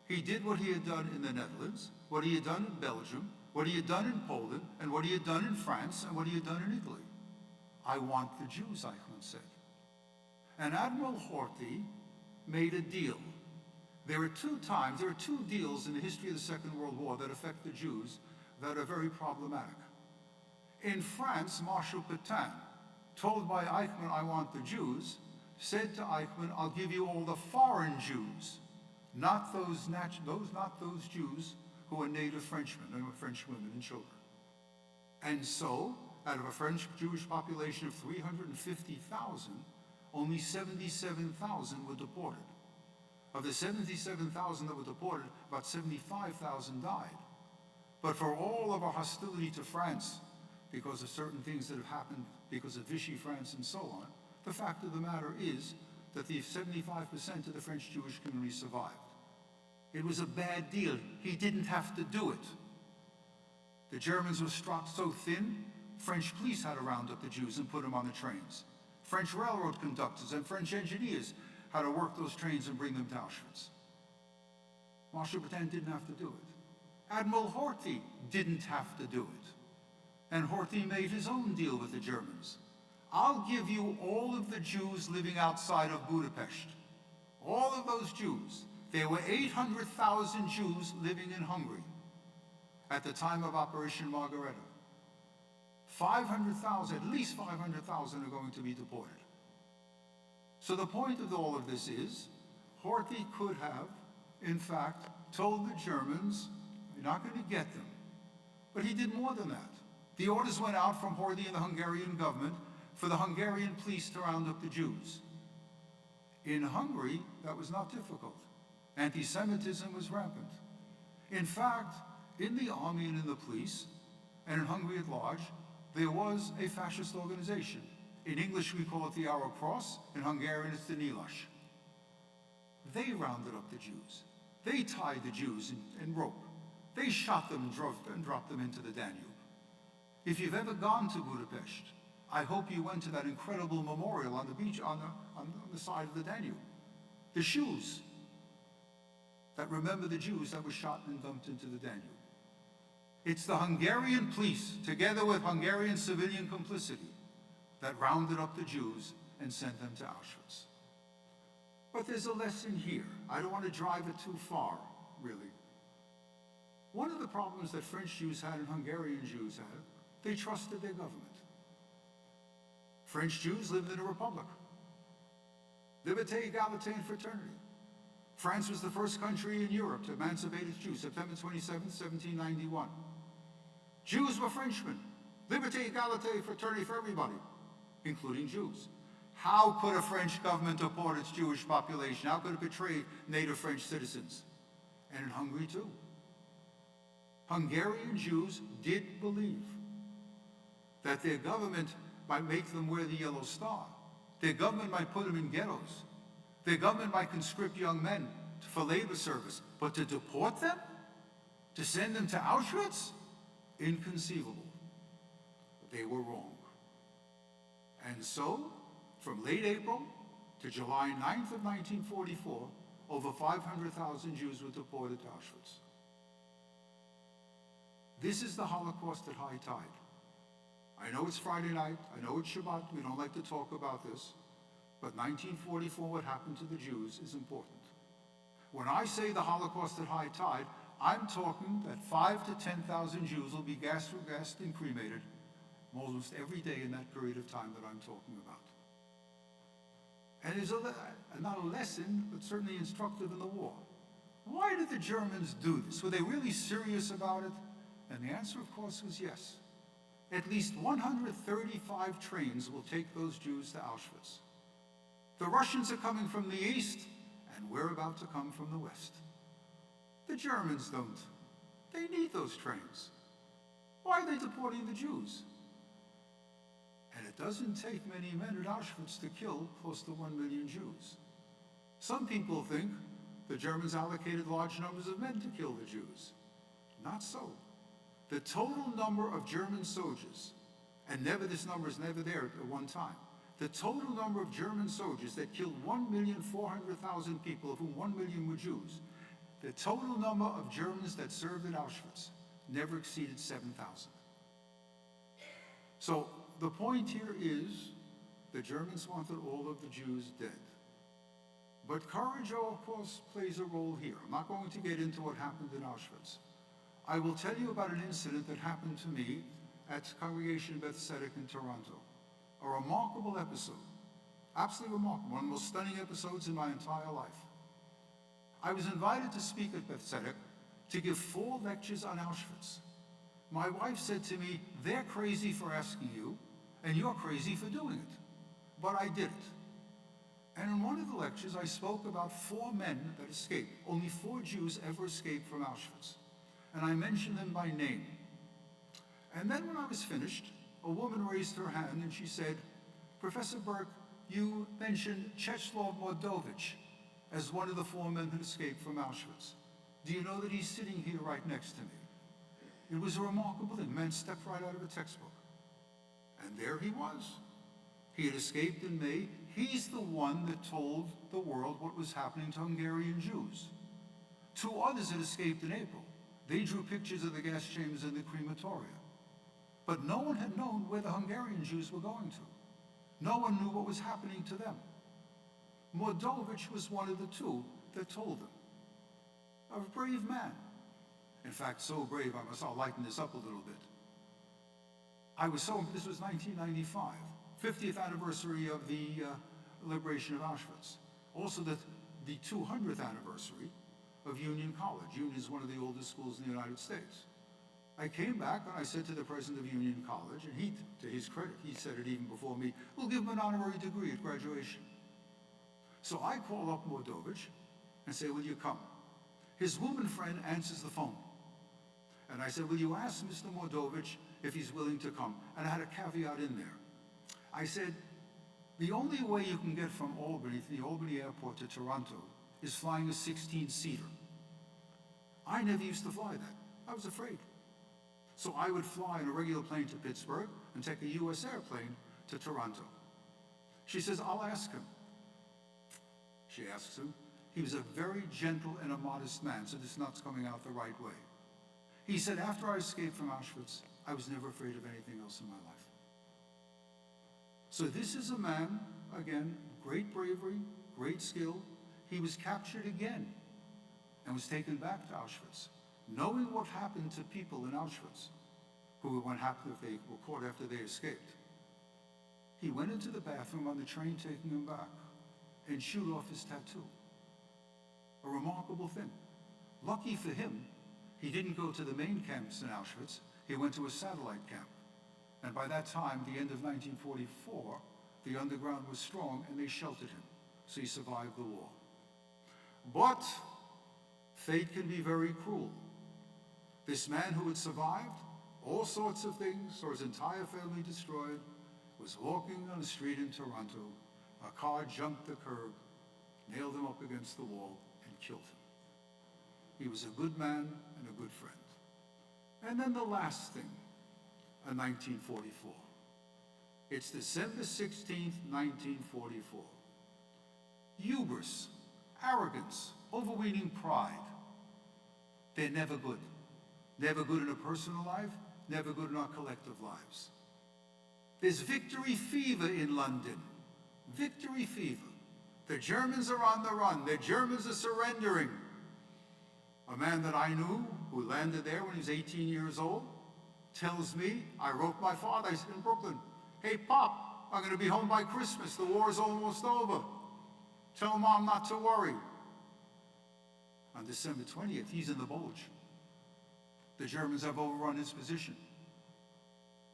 he did what he had done in the Netherlands, what he had done in Belgium, what he had done in Poland, and what he had done in France, and what he had done in Italy. I want the Jews, Eichmann said. And Admiral Horthy made a deal. There are two deals in the history of the Second World War that affect the Jews that are very problematic. In France, Marshal Pétain, told by Eichmann, I want the Jews, said to Eichmann, I'll give you all the foreign Jews, not those Jews who are native Frenchmen and French women and children. And so, out of a French Jewish population of 350,000, only 77,000 were deported. Of the 77,000 that were deported, about 75,000 died. But for all of our hostility to France, because of certain things that have happened because of Vichy France and so on, the fact of the matter is that the 75% of the French Jewish community survived. It was a bad deal. He didn't have to do it. The Germans were struck so thin, French police had to round up the Jews and put them on the trains. French railroad conductors and French engineers had to work those trains and bring them to Auschwitz. Marshal Pétain didn't have to do it. Admiral Horthy didn't have to do it. And Horthy made his own deal with the Germans. I'll give you all of the Jews living outside of Budapest, all of those Jews, there were 800,000 Jews living in Hungary at the time of Operation Margareta. 500,000, at least 500,000 are going to be deported. So the point of all of this is, Horthy could have, in fact, told the Germans, you're not going to get them. But he did more than that. The orders went out from Horthy and the Hungarian government for the Hungarian police to round up the Jews. In Hungary, that was not difficult. Anti-Semitism was rampant. In fact, in the army and in the police, and in Hungary at large, there was a fascist organization. In English, we call it the Arrow Cross. In Hungarian, it's the Nyilas. They rounded up the Jews. They tied the Jews in rope. They shot them and dropped them into the Danube. If you've ever gone to Budapest, I hope you went to that incredible memorial on the beach, on the side of the Danube. The shoes that remember the Jews that were shot and dumped into the Danube. It's the Hungarian police, together with Hungarian civilian complicity, that rounded up the Jews and sent them to Auschwitz. But there's a lesson here. I don't want to drive it too far, really. One of the problems that French Jews had and Hungarian Jews had, they trusted their government. French Jews lived in a republic. Liberté, égalité, and fraternity. France was the first country in Europe to emancipate its Jews, September 27, 1791. Jews were Frenchmen. Liberté, égalité, fraternity for everybody, including Jews. How could a French government deport its Jewish population? How could it betray native French citizens? And in Hungary too. Hungarian Jews did believe that their government might make them wear the yellow star. Their government might put them in ghettos. Their government might conscript young men for labor service. But to deport them? To send them to Auschwitz? Inconceivable. They were wrong. And so, from late April to July 9th of 1944, over 500,000 Jews were deported to Auschwitz. This is the Holocaust at high tide. I know it's Friday night, I know it's Shabbat, we don't like to talk about this, but 1944, what happened to the Jews, is important. When I say the Holocaust at high tide, I'm talking that 5,000 to 10,000 Jews will be gassed and cremated almost every day in that period of time that I'm talking about. And there's not a lesson, but certainly instructive in the war. Why did the Germans do this? Were they really serious about it? And the answer, of course, was yes. At least 135 trains will take those Jews to Auschwitz. The Russians are coming from the east, and we're about to come from the west. The Germans don't. They need those trains. Why are they deporting the Jews? And it doesn't take many men at Auschwitz to kill close to 1 million Jews. Some people think the Germans allocated large numbers of men to kill the Jews. Not so. The total number of German soldiers, and this number is never there at one time, the total number of German soldiers that killed 1,400,000 people, of whom 1 million were Jews, the total number of Germans that served at Auschwitz never exceeded 7,000. So the point here is the Germans wanted all of the Jews dead. But courage, of course, plays a role here. I'm not going to get into what happened in Auschwitz. I will tell you about an incident that happened to me at Congregation Beth in Toronto. A remarkable episode, absolutely remarkable, one of the most stunning episodes in my entire life. I was invited to speak at Beth to give 4 lectures on Auschwitz. My wife said to me, they're crazy for asking you, and you're crazy for doing it. But I did it. And in one of the lectures, I spoke about 4 men that escaped. Only 4 Jews ever escaped from Auschwitz. And I mentioned them by name. And then when I was finished, a woman raised her hand and she said, Professor Burke, you mentioned Czeslaw Mordovich as one of the 4 men who escaped from Auschwitz. Do you know that he's sitting here right next to me? It was a remarkable thing. The man stepped right out of a textbook. And there he was. He had escaped in May. He's the one that told the world what was happening to Hungarian Jews. 2 others had escaped in April. They drew pictures of the gas chambers and the crematoria. But no one had known where the Hungarian Jews were going to. No one knew what was happening to them. Mordovich was one of the two that told him. A brave man. In fact, so brave, I must lighten this up a little bit. This was 1995, 50th anniversary of the liberation of Auschwitz. Also the 200th anniversary of Union College. Union is one of the oldest schools in the United States. I came back and I said to the president of Union College, and he, to his credit, he said it even before me, we'll give him an honorary degree at graduation. So I call up Mordovich and say, will you come? His woman friend answers the phone. And I said, will you ask Mr. Mordovich if he's willing to come? And I had a caveat in there. I said, the only way you can get from Albany to the Albany airport to Toronto is flying a 16-seater. I never used to fly that. I was afraid. So I would fly in a regular plane to Pittsburgh and take a US airplane to Toronto. She says, I'll ask him. She asks him. He was a very gentle and a modest man, so this is not coming out the right way. He said, after I escaped from Auschwitz, I was never afraid of anything else in my life. So this is a man, again, great bravery, great skill. He was captured again and was taken back to Auschwitz, knowing what happened to people in Auschwitz, what happened if they were caught after they escaped. He went into the bathroom on the train taking him back and chewed off his tattoo. A remarkable thing. Lucky for him, he didn't go to the main camps in Auschwitz. He went to a satellite camp. And by that time, the end of 1944, the underground was strong and they sheltered him. So he survived the war. But fate can be very cruel. This man who had survived all sorts of things, saw his entire family destroyed, was walking on the street in Toronto. A car jumped the curb, nailed him up against the wall, and killed him. He was a good man and a good friend. And then the last thing, in 1944. It's December 16th, 1944. Hubris, arrogance, overweening pride. They're never good. Never good in a personal life, never good in our collective lives. There's victory fever in London. Victory fever. The Germans are on the run. The Germans are surrendering. A man that I knew who landed there when he was 18 years old tells me, I wrote my father, I said in Brooklyn, hey Pop, I'm gonna be home by Christmas. The war is almost over. Tell Mom not to worry. On December 20th, he's in the Bulge. The Germans have overrun his position.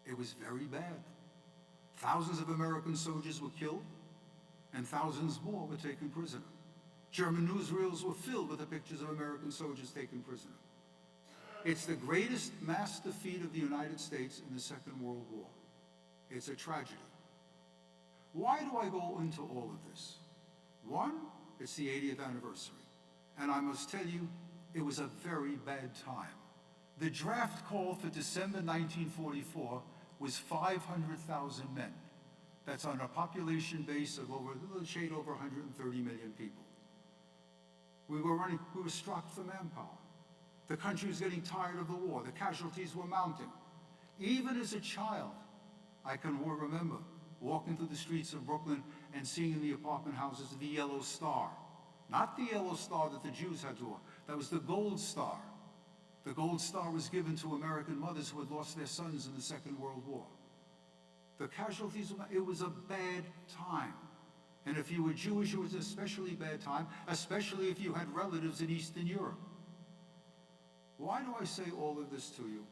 It was very bad. Thousands of American soldiers were killed, and thousands more were taken prisoner. German newsreels were filled with the pictures of American soldiers taken prisoner. It's the greatest mass defeat of the United States in the Second World War. It's a tragedy. Why do I go into all of this? One, it's the 80th anniversary. And I must tell you, it was a very bad time. The draft call for December 1944 was 500,000 men. That's on a population base of a little shade over 130 million people. We were strapped for manpower. The country was getting tired of the war. The casualties were mounting. Even as a child, I can remember walking through the streets of Brooklyn and seeing in the apartment houses the yellow star. Not the yellow star that the Jews had to wear. That was the gold star. The gold star was given to American mothers who had lost their sons in the Second World War. The casualties, it was a bad time. And if you were Jewish, it was an especially bad time, especially if you had relatives in Eastern Europe. Why do I say all of this to you?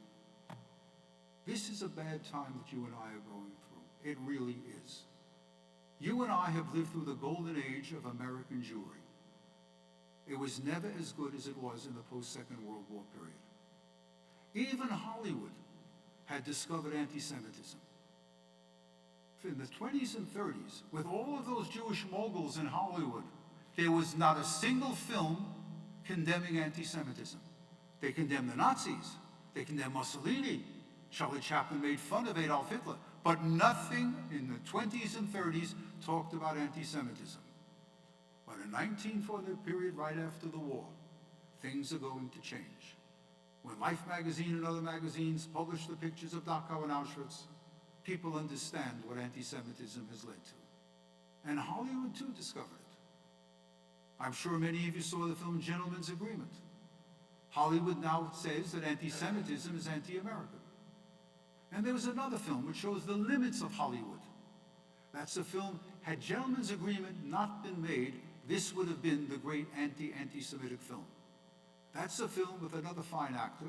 This is a bad time that you and I are going through. It really is. You and I have lived through the golden age of American Jewry. It was never as good as it was in the post-Second World War period. Even Hollywood had discovered anti-Semitism. In the 20s and 30s, with all of those Jewish moguls in Hollywood, there was not a single film condemning anti-Semitism. They condemned the Nazis, they condemned Mussolini, Charlie Chaplin made fun of Adolf Hitler, but nothing in the 20s and 30s talked about anti-Semitism. But in 1940, the period right after the war, things are going to change. When Life magazine and other magazines publish the pictures of Dachau and Auschwitz, people understand what anti-Semitism has led to. And Hollywood too discovered it. I'm sure many of you saw the film Gentleman's Agreement. Hollywood now says that anti-Semitism is anti-American. And there was another film which shows the limits of Hollywood. That's the film, had Gentleman's Agreement not been made, this would have been the great anti-Semitic film. That's a film with another fine actor.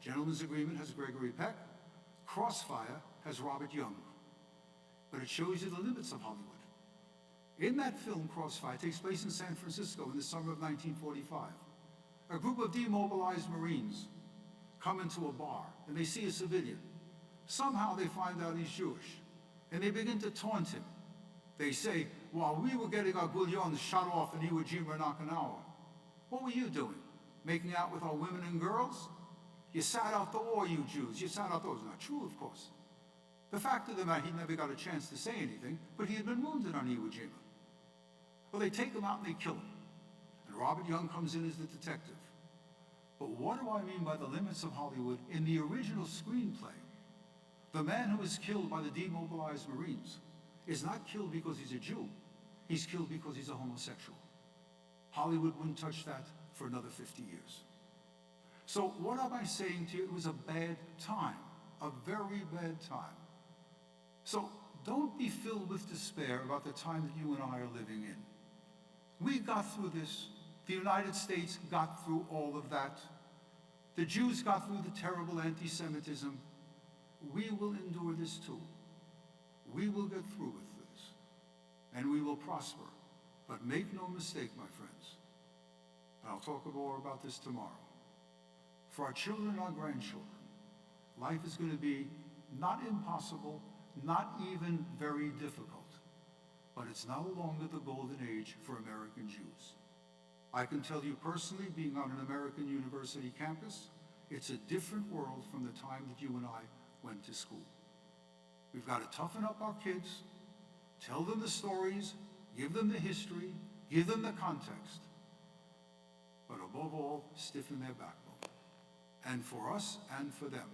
Gentleman's Agreement has Gregory Peck. Crossfire has Robert Young. But it shows you the limits of Hollywood. In that film, Crossfire, takes place in San Francisco in the summer of 1945. A group of demobilized Marines come into a bar and they see a civilian. Somehow they find out he's Jewish and they begin to taunt him. They say, while we were getting our bullions shot off in Iwo Jima and Okinawa, what were you doing? Making out with our women and girls? You sat out the war, you Jews. You sat out the war. It's not true, of course. The fact of the matter, he never got a chance to say anything, but he had been wounded on Iwo Jima. Well, they take him out and they kill him. And Robert Young comes in as the detective. But what do I mean by the limits of Hollywood? In the original screenplay, the man who is killed by the demobilized Marines is not killed because he's a Jew. He's killed because he's a homosexual. Hollywood wouldn't touch that for another 50 years. So what am I saying to you? It was a bad time, a very bad time. So don't be filled with despair about the time that you and I are living in. We got through this. The United States got through all of that. The Jews got through the terrible anti-Semitism. We will endure this too. We will get through with this, and we will prosper. But make no mistake, my friends, and I'll talk more about this tomorrow. For our children and our grandchildren, life is going to be not impossible, not even very difficult, but it's no longer the golden age for American Jews. I can tell you personally, being on an American university campus, it's a different world from the time that you and I went to school. We've got to toughen up our kids, tell them the stories, give them the history, give them the context, but above all, stiffen their backbone. And for us and for them,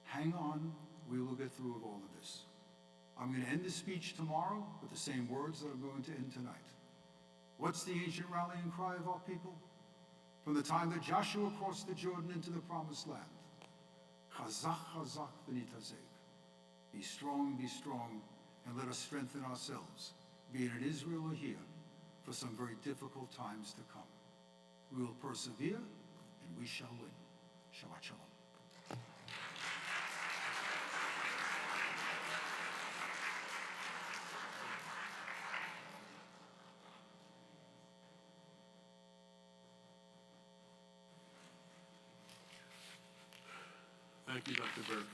hang on, we will get through with all of this. I'm going to end the speech tomorrow with the same words that I'm going to end tonight. What's the ancient rallying cry of our people? From the time that Joshua crossed the Jordan into the promised land, Chazak, Chazak, v'nitazek. Be strong, and let us strengthen ourselves, be it in Israel or here, for some very difficult times to come. We will persevere, and we shall win. Shabbat shalom. Thank you, Dr. Burke.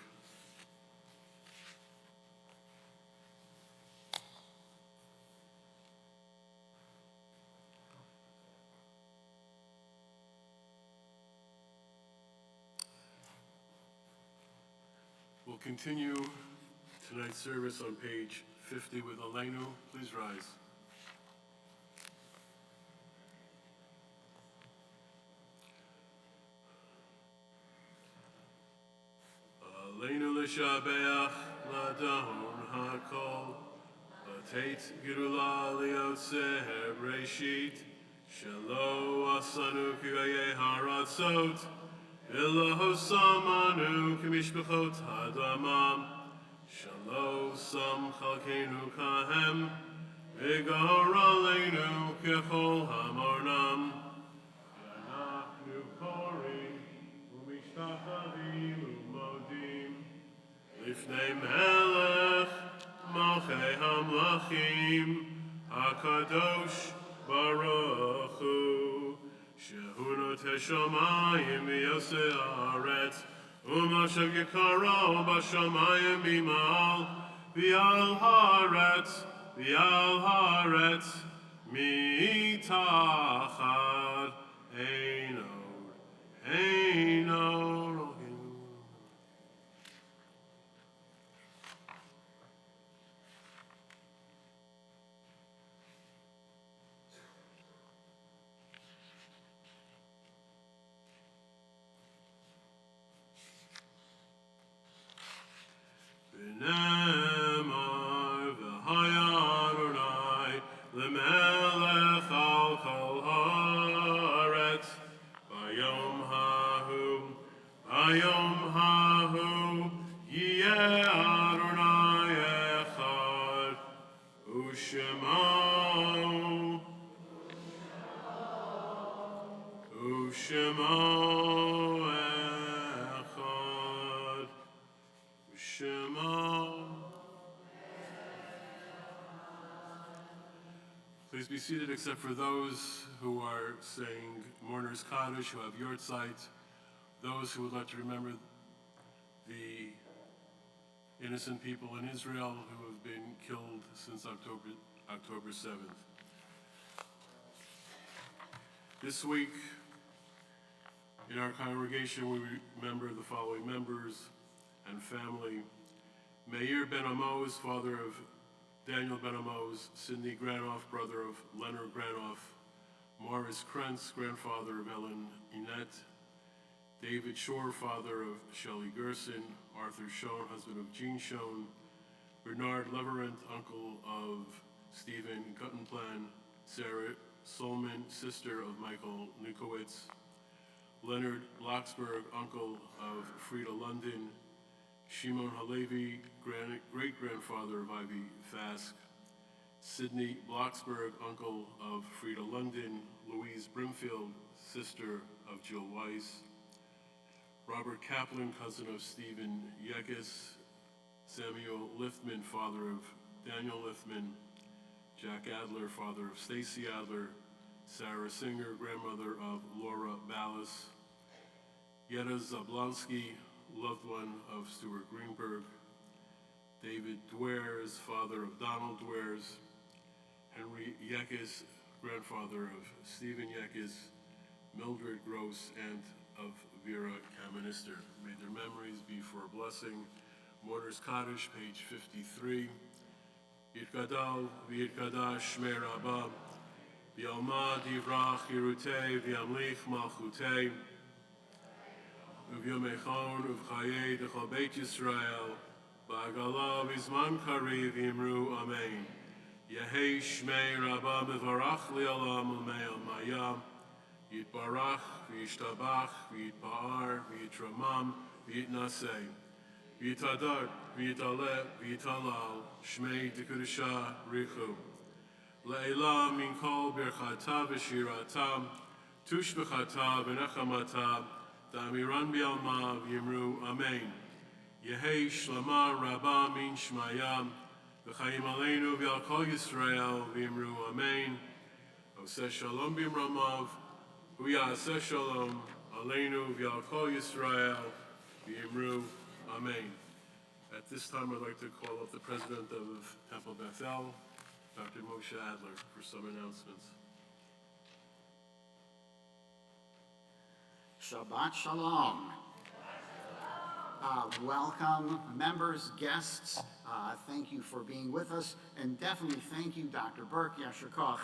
We'll continue tonight's service on page 50 with Aleinu. Please rise. Aleinu l'shabeach l'adon hakol, l'teit gerula liotzer breshit, shelo asanu k'gayei haratzot, Ilo samanu k'mishpachot hadamam, shelo sam chalkeinu kahem, v'gar aleinu k'chol hamarnam. Anachnu korim u'mishtachavim u'modim, lifnei melech malchei hamlachim, hakadosh baruch hu. Shehunot hashamayim v'yosei haaretz, u'mashav yikaro b'shamayim bimal, v'al haaretz, mitachad einod. V'nemar v'haya Adonai l'melech al kol Ahahu Yeh Adonai Echad Ushemo Echad Ushemo. Please be seated except for those who are saying Mourner's Kaddish, who have Yortzeit, those who would like to remember the innocent people in Israel who have been killed since October 7th. This week, in our congregation, we remember the following members and family. Meir Ben Amos, father of Daniel Ben Amos, Sidney Granoff, brother of Leonard Granoff, Morris Krentz, grandfather of Ellen Inette, David Shore, father of Shelley Gerson, Arthur Schoen, husband of Jean Schoen, Bernard Leverant, uncle of Stephen Guttenplan, Sarah Solman, sister of Michael Nikowitz, Leonard Bloxberg, uncle of Frida London, Shimon Halevi, great-grandfather of Ivy Fask, Sidney Bloxberg, uncle of Frida London, Louise Brimfield, sister of Jill Weiss, Robert Kaplan, cousin of Stephen Yekis, Samuel Liftman, father of Daniel Liftman, Jack Adler, father of Stacy Adler, Sarah Singer, grandmother of Laura Ballas, Yetta Zablonsky, loved one of Stuart Greenberg, David Dwares, father of Donald Dwares, Henry Yekis, grandfather of Stephen Yekis, Mildred Gross, aunt of Vera Kamenister. May their memories be for a blessing. Mourner's Kaddish, page 53. Yitgadal v'yitkadash shmei Rabbah, v'yalma divrach yirutei v'yamlich malchutei, v'yomechon uv'chayei d'chol Beit Yisrael, ba'agala v'zman kari v'yimru amen. Yehei shmei Rabbah mevarach li'olam u'mei amayam, yitbarach v'yishtabach v'yitpa'ar v'yitramam v'yitnaseh. V'yitadar, v'yitaleh, v'yitalal, shmei dekudesha richu. Le'elam min kol birchata v'shirata, tushbechata v'nechamata, da'amiran bi'alma v'yimru amen. Yehei shlama rabba min shmaya, v'chayim aleinu v'al kol Yisrael v'yimru amen. Oseh shalom b'imramav, v'yaseh shalom aleinu v'al kol Yisrael v'yimru amen. At this time, I'd like to call up the president of Temple Bethel, Dr. Moshe Adler, for some announcements. Shabbat Shalom. Welcome, members, guests. Thank you for being with us, and definitely thank you, Dr. Burke, Yasher Koch,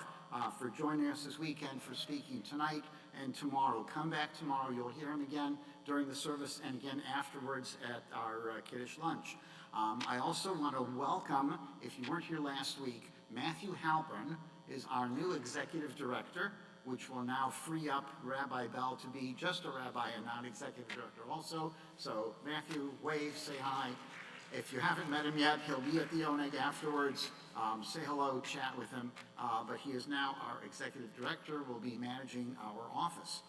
for joining us this weekend, for speaking tonight and tomorrow. Come back tomorrow. You'll hear him again during the service and again afterwards at our Kiddush lunch. I also want to welcome, if you weren't here last week, Matthew Halpern is our new executive director, which will now free up Rabbi Bell to be just a rabbi and not executive director also. So Matthew, wave, say hi. If you haven't met him yet, he'll be at the Oneg afterwards. Say hello, chat with him. But he is now our executive director, will be managing our office.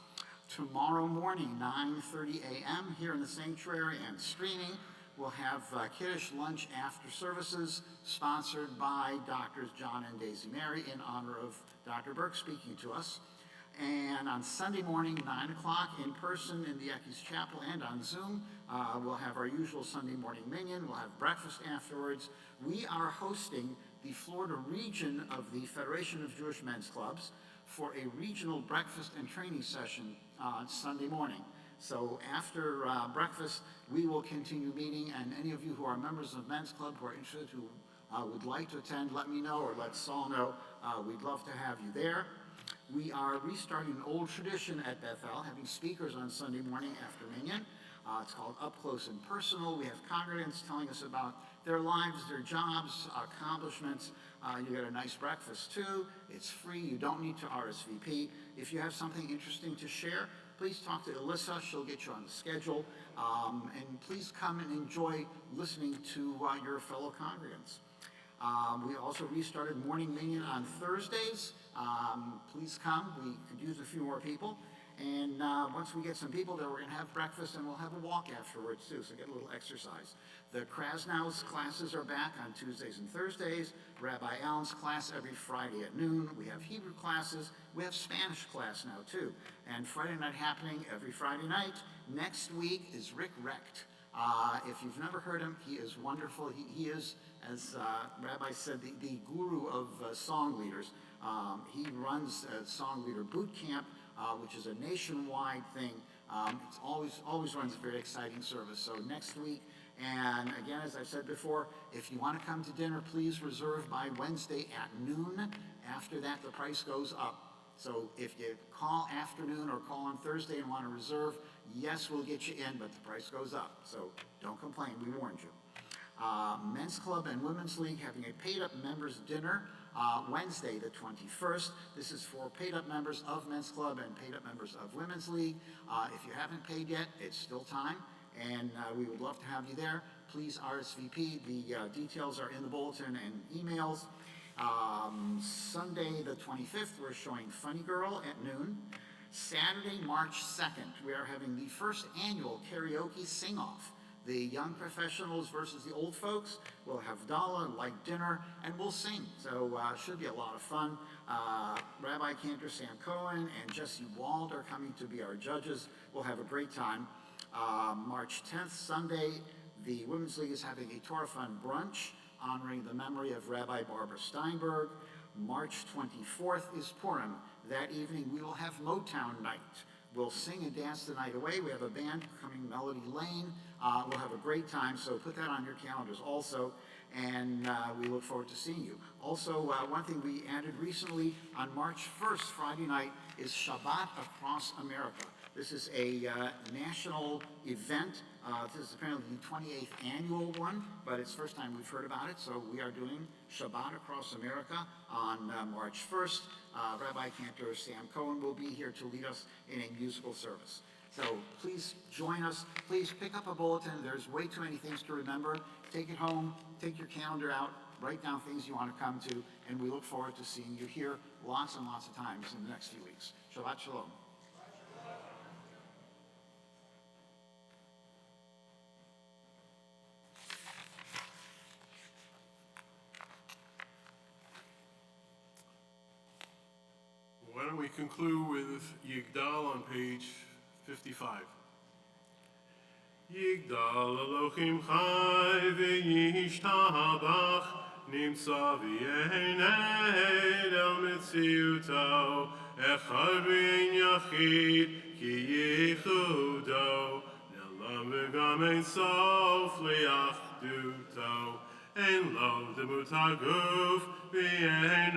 Tomorrow morning, 9:30 a.m. here in the sanctuary and streaming, we'll have Kiddush lunch after services, sponsored by Doctors John and Daisy Mary in honor of Dr. Burke speaking to us. And on Sunday morning, 9 o'clock, in person in the Eckes Chapel and on Zoom, we'll have our usual Sunday morning minyan. We'll have breakfast afterwards. We are hosting the Florida region of the Federation of Jewish Men's Clubs for a regional breakfast and training session on Sunday morning. So after breakfast, we will continue meeting, and any of you who are members of Men's Club who are interested, who would like to attend, let me know, or let Saul know. We'd love to have you there. We are restarting an old tradition at Bethel, having speakers on Sunday morning after Minyan. It's called Up Close and Personal. We have congregants telling us about their lives, their jobs, accomplishments. You get a nice breakfast too. It's free. You don't need to RSVP. If you have something interesting to share, please talk to Alyssa. She'll get you on the schedule. And please come and enjoy listening to your fellow congregants. We also restarted morning meeting on Thursdays. Please come. We could use a few more people. And once we get some people there, we're going to have breakfast and we'll have a walk afterwards too, so get a little exercise. The Krasnow's classes are back on Tuesdays and Thursdays. Rabbi Allen's class every Friday at noon. We have Hebrew classes. We have Spanish class now too. And Friday night happening every Friday night. Next week is Rick Recht. If you've never heard him, he is wonderful. He is, as Rabbi said, the guru of song leaders. He runs a song leader boot camp, which is a nationwide thing. It's always runs a very exciting service. So next week, and again, as I've said before, if you want to come to dinner, please reserve by Wednesday at noon. After that, the price goes up. So if you call afternoon or call on Thursday and want to reserve, yes, we'll get you in, but the price goes up. So don't complain, we warned you. Men's Club and Women's League having a paid-up members dinner Wednesday the 21st. This is for paid-up members of Men's Club and paid-up members of Women's League. If you haven't paid yet, it's still time, and we would love to have you there. Please RSVP. The details are in the bulletin and emails. Sunday the 25th, we're showing Funny Girl at noon. Saturday, March 2nd, we are having the first annual karaoke sing-off. The young professionals versus the old folks. We'll have Dala, light dinner, and we'll sing. So it should be a lot of fun. Rabbi Cantor Sam Cohen and Jesse Wald are coming to be our judges. We'll have a great time. March 10th, Sunday, the Women's League is having a Torah Fund brunch honoring the memory of Rabbi Barbara Steinberg. March 24th is Purim. That evening we will have Motown night. We'll sing and dance the night away. We have a band coming, Melody Lane. We'll have a great time, so put that on your calendars also, and we look forward to seeing you. Also, one thing we added recently on March 1st, Friday night, is Shabbat Across America. This is a national event. This is apparently the 28th annual one, but it's the first time we've heard about it, so we are doing Shabbat Across America on March 1st. Rabbi Cantor Sam Cohen will be here to lead us in a musical service. So please join us. Please pick up a bulletin. There's way too many things to remember. Take it home, take your calendar out, write down things you want to come to, and we look forward to seeing you here lots and lots of times in the next few weeks. Shabbat Shalom. Why don't we conclude with Yigdal on page 55. Yigdal Elohim Chai v'yishtabach nimtza v'yened el mitziuto echad v'yen yachid ki yichudo ne'lam v'gam ein sof li'achduto ein lo demut haguf v'yen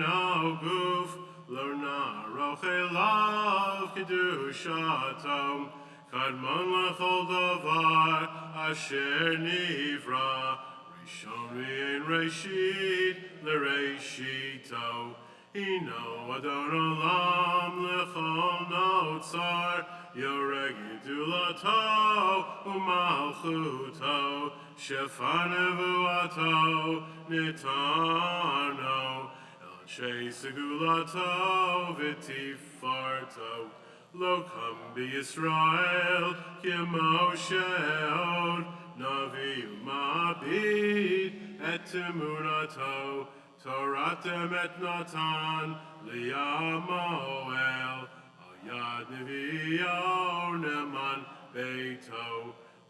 guf Lo na'aroch elav kedushato kadmon lechol davar asher nivra rishon v'yein reshit l'reshito hino adon olam lechol notzar yoreg gedulato u'malchuto shefar nevuato nitano Shei segulato v'tifarto lo kam b'Yisrael k'mo she'od navi u'mabid et emunato Toratem et Natan li'amoel ayad nevi'o neman beito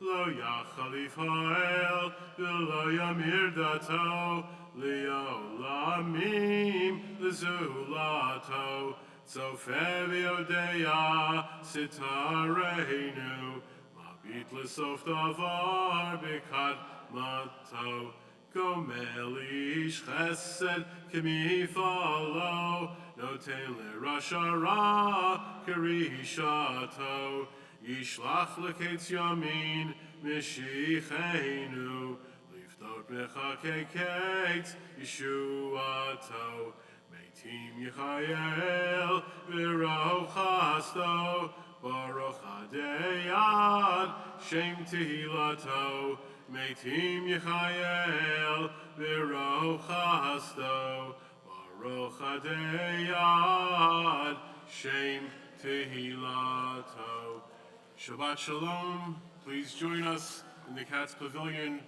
lo yachal Yifa'el v'lo yamir dato Leolamim l'zulato Tzofevi Odeya Sitarenu Mabit l'sof davar b'kadmato Gomel ish chesed k'mifalo Noten l'rash hara k'rishato Yishlach l'ketz yamin mishichenu Liftot mechakeket Yeshuato Meitim Yechael V'rochasto Baruch Adayad, Shem Tehilato, Meitim Yechayel, V'roch Hasto, Baruch Adayad, Shem Tehilato. Shabbat Shalom. Please join us in the Katz Pavilion